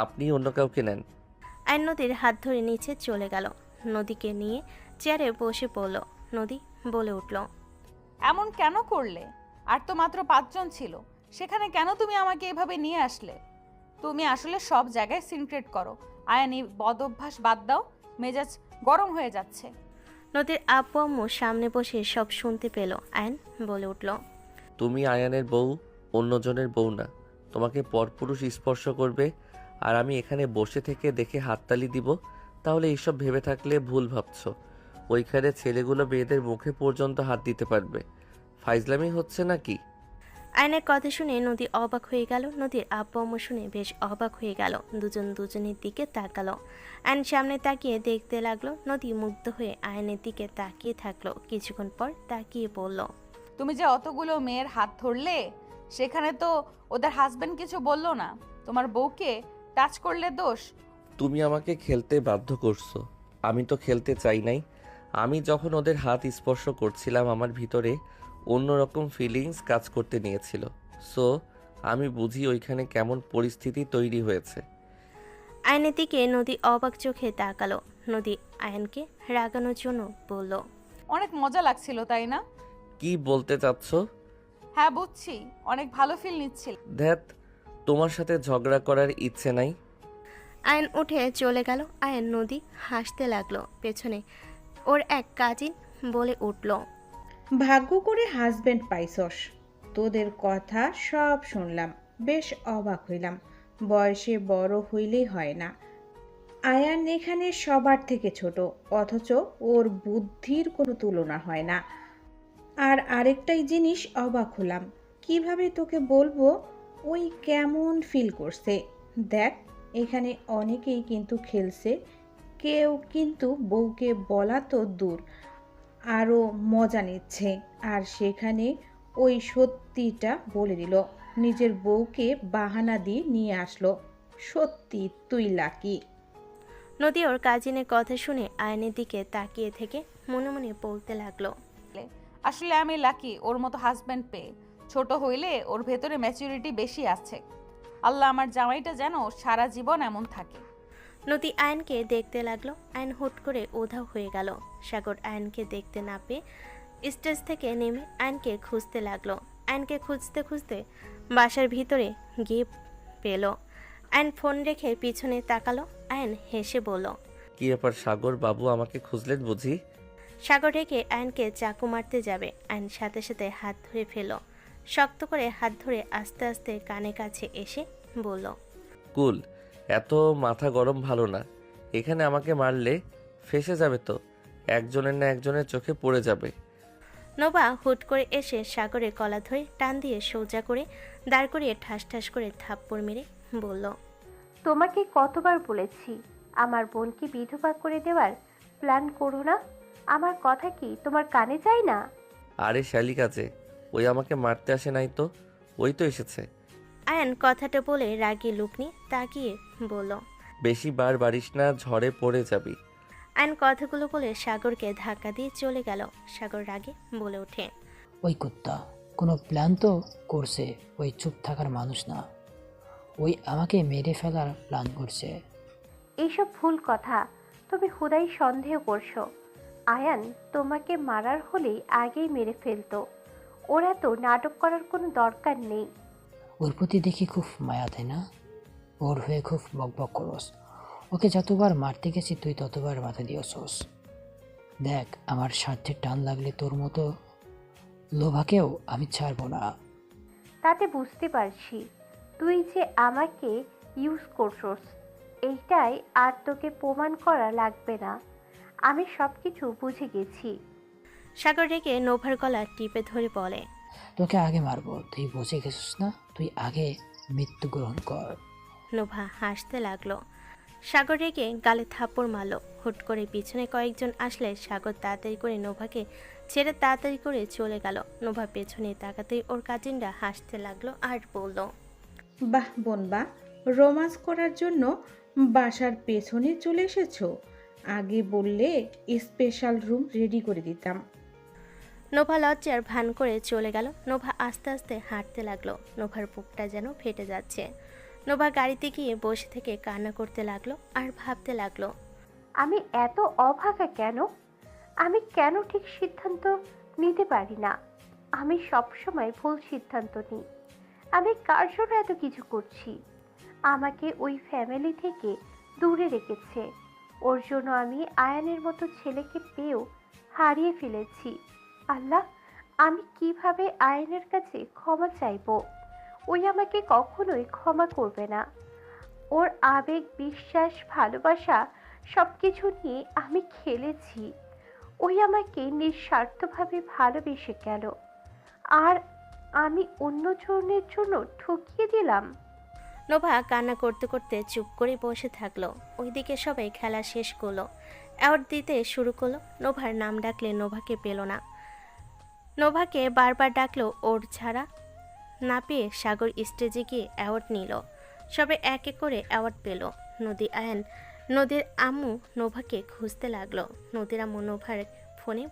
আপনি অন্য কাউকে নেন। আয়ন নদীর হাত ধরে নিচে চলে গেল। নদীকে নিয়ে চেয়ারে বসে পড়ল। নদী বলে উঠল, এমন কেন করলে? আর তো মাত্র 5 জন ছিল, সেখানে কেন তুমি আমাকে এভাবে নিয়ে আসলে? তুমি আসলে সব জায়গায় সিনক্রেট করো। আয়ান, এই বদ অভ্যাস বাদ দাও, মেজাজ গরম হয়ে যাচ্ছে। নদীর আব্বু আম্মু সামনে বসে সব শুনতে পেল। আয়ন বলে উঠল, তুমি আয়ানের বউ, অন্যজনের বউ না। তোমাকে পরপুরুষ স্পর্শ করবে আর আমি এখানে বসে থেকে দেখে হাততালি দিব? তাহলে এইসব ভেবে থাকলে ভুল ভাবছো। ওইখানে ছেলেগুলো মেয়েদের মুখে পর্যন্ত হাত দিতে পারবে। ফাইজলামি হচ্ছে নাকি? আয়নের কথা শুনে নদী অবাক হয়ে গেল। নদীর আব্বু আম্মু শুনে বেশ অবাক হয়ে গেল। দুজন দুজনের দিকে তাকালো। আয়ন সামনে তাকিয়ে দেখতে লাগলো। নদী মুগ্ধ হয়ে আয়নের দিকে তাকিয়ে থাকলো। কিছুক্ষণ পর তাকিয়ে বলল, তুমি যে অতগুলো মেয়ের হাত ধরলে, সেখানে তো ওদের হাজবেন্ড কিছু বললো না? তোমার বউকে টাচ করলে দোষ? তুমি আমাকে খেলতে বাধ্য করছো, আমি তো খেলতে চাই নাই। আমি যখন ওদের হাত স্পর্শ করছিলাম আমার ভিতরে অন্যরকম ফিলিংস কাজ করতে নিয়েছিল। সো আমি বুঝি ওইখানে কেমন পরিস্থিতি তৈরি হয়েছে। আয়নের দিকে নদী অবাক চোখে তাকালো। নদী আয়নকে রাগানোর জন্য বলল, অনেক মজা লাগছিল তাই না? কি বলতে চাচ্ছ? হ্যাঁ বুঝছি, অনেক ভালো ফিল নিচ্ছিল। ধ্যাত, তোমার সাথে ঝগড়া করার ইচ্ছে নাই। আয়ন উঠে চলে গেল। আয়ন নদী হাসতে লাগলো। পেছনে ওর এক কাজিন বলে উঠল, ভাগ্য করে হাজবেন্ড পাইছস। তোদের কথা সব শুনলাম, বেশ অবাক হইলাম। বয়সে বড় হইলেই হয় না। আয়ান এখানে সবার থেকে ছোট, অথচ ওর বুদ্ধির কোনো তুলনা হয় না। আর আরেকটাই জিনিস অবাক হলাম, কিভাবে তোকে বলবো ওই কেমন ফিল করছে। দেখ, এখানে অনেকেই কিন্তু খেলছে, কেউ কিন্তু বউকে বলা তো দূর, আরও মজা নিচ্ছে। আর সেখানে ওই সত্যিটা বলে দিল, নিজের বউকে বাহানা দিয়ে নিয়ে আসলো। সত্যি তুই লাকি। নদী ওর কাজিনের কথা শুনে আয়নের দিকে তাকিয়ে থেকে মনে মনে বলতে লাগলো, আসলে আমি লাকি ওর মতো হাজবেন্ড পেয়ে। ছোট হইলে ওর ভেতরে ম্যাচুরিটি বেশি আছে। আল্লাহ আমার জামাইটা যেন সারা জীবন এমন থাকে। নদী আয়নকে দেখতে লাগলো। আয়ন হুট করে উধাও হয়ে গেল। সাগর আয়নকে দেখতে না পেয়ে স্টেজ থেকে নেমে আয়নকে খুঁজতে লাগলো। আয়নকে খুঁজতে খুঁজতে বাসার ভিতরে গিয়ে পেল। আয়ন ফোন রেখে পিছনে তাকালো। আয়ন হেসে বলল, কি ব্যাপার সাগর বাবু, আমাকে খুঁজলেন বুঝি? সাগর রেখে আয়নকে চাকু মারতে যাবে। আয়ন সাথে সাথে হাত ধরে ফেল। শক্ত করে হাত ধরে আস্তে আস্তে কানে কাছে এসে বলল, কুল, এত মাথা গরম ভালো না। এখানে আমাকে মারলে ফেসে যাবে তো, একজনের না একজনের চোখে পড়ে যাবে। নোভা হুট করে এসে সাগরের গলা ধরে টান দিয়ে সোজা করে দাঁড় করিয়ে ঠাস ঠাস করে থাপ্পড় মেরে বলল, তোমাকে কতবার বলেছি আমার বোনকে বিধবা করে দেওয়ার প্ল্যান করো না? আমার কথা কি তোমার কানে যায় না? আরে শালিকা যে, ওই আমাকে মারতে আসে নাই তো, ওই তো এসেছে। আয়ান কথাটা বলে রাগী লুক নিয়ে তাকিয়ে বলল, বেশি বার বাড়িস না, ঝড়ে পড়ে যাবি। আয়ান কথাগুলো বলে সাগরকে ধাক্কা দিয়ে চলে গেল। সাগর রাগে বলে ওঠে, ওই কুত্তা কোনো প্ল্যান তো করছে, ওই চুপ থাকার মানুষ না, ওই আমাকে মেরে ফেলার প্ল্যান করছে। এইসব ভুল কথা, তুমি হুদাই সন্দেহ করছো। আয়ান তোমাকে মারার হলেই আগেই মেরে ফেলতো। ওর এত নাটক করার কোনো দরকার নেই। ওর প্রতি দেখি খুব মায়া, তাই না? ওর হয়ে খুব বকবক করস। ওকে যতবার মারতে গেছি তুই ততবার বাধা দিয়েছস। দেখ, আমার স্বার্থের টান লাগলে তোর মতো লোভাকেও আমি ছাড়বো না। তাতে বুঝতে পারছি তুই যে আমাকে ইউজ করছস। এইটাই আর তোকে প্রমাণ করা লাগবে না, আমি সব কিছু বুঝে গেছি। সাগর রেগে নোভার গলা টিপে ধরে বলে, তোকে আগে মারবো, তুই বুঝে গেছিস না? তুই আগে মৃত্যুগ্রহণ কর। নোভা হাসতে লাগলো। সাগর রেগে গালে থাপ্পড় মারল। হুট করে পিছনে কয়েকজন আসলে সাগর তাড়াতাড়ি করে নোভাকে ছেড়ে তাড়াতাড়ি করে চলে গেল। নোভা পেছনে তাকাতেই ওর কাজিনরা হাসতে লাগলো আর বলল, বাহ বোনবা, রোমান্স করার জন্য বাসার পেছনে চলে এসেছো। আগে বললে স্পেশাল রুম রেডি করে দিতাম। নোভা লজ্জার ভান করে চলে গেল। নোভা আস্তে আস্তে হাঁটতে লাগলো। নোভার বুকটা যেন ফেটে যাচ্ছে। নোভা গাড়িতে গিয়ে বসে থেকে কান্না করতে লাগলো আর ভাবতে লাগলো, আমি এত অভাগা কেন? আমি কেন ঠিক সিদ্ধান্ত নিতে পারি না? আমি সবসময় ভুল সিদ্ধান্ত নিই। আমি কার জন্য এত কিছু করছি? আমাকে ওই ফ্যামিলি থেকে দূরে রেখেছে। ওর জন্য আমি আয়ানের মতো ছেলেকে পেয়েও হারিয়ে ফেলেছি। আল্লাহ, আমি কিভাবে আয়ানের কাছে ক্ষমা চাইবো? ওই আমাকে কখনোই ক্ষমা করবে না। ওর আবেগ, বিশ্বাস, ভালোবাসা সব কিছু নিয়ে আমি খেলেছি। ওই আমাকে নিঃস্বার্থভাবে ভালোবেসে গেল। আর আমি অন্যজনের জন্য ঠকিয়ে দিলাম। নোভা কান্না করতে করতে চুপ করে বসে থাকলো। ওইদিকে সবাই খেলা শেষ করলো, অ্যাওয়ার্ড দিতে শুরু করলো। নোভার নাম ডাকলে নোভাকে পেল না। নোভাকে বারবার ডাকলো, ওর ছাড়া না পেয়ে সাগর স্টেজে গিয়ে অ্যাওয়ার্ড নিল। সবাই এক এক করে অ্যাওয়ার্ড পেল। নদী, আয়ান, নদীর আম্মু নোভাকে খুঁজতে লাগলো। নদীর আম্মু নোভার ফোনে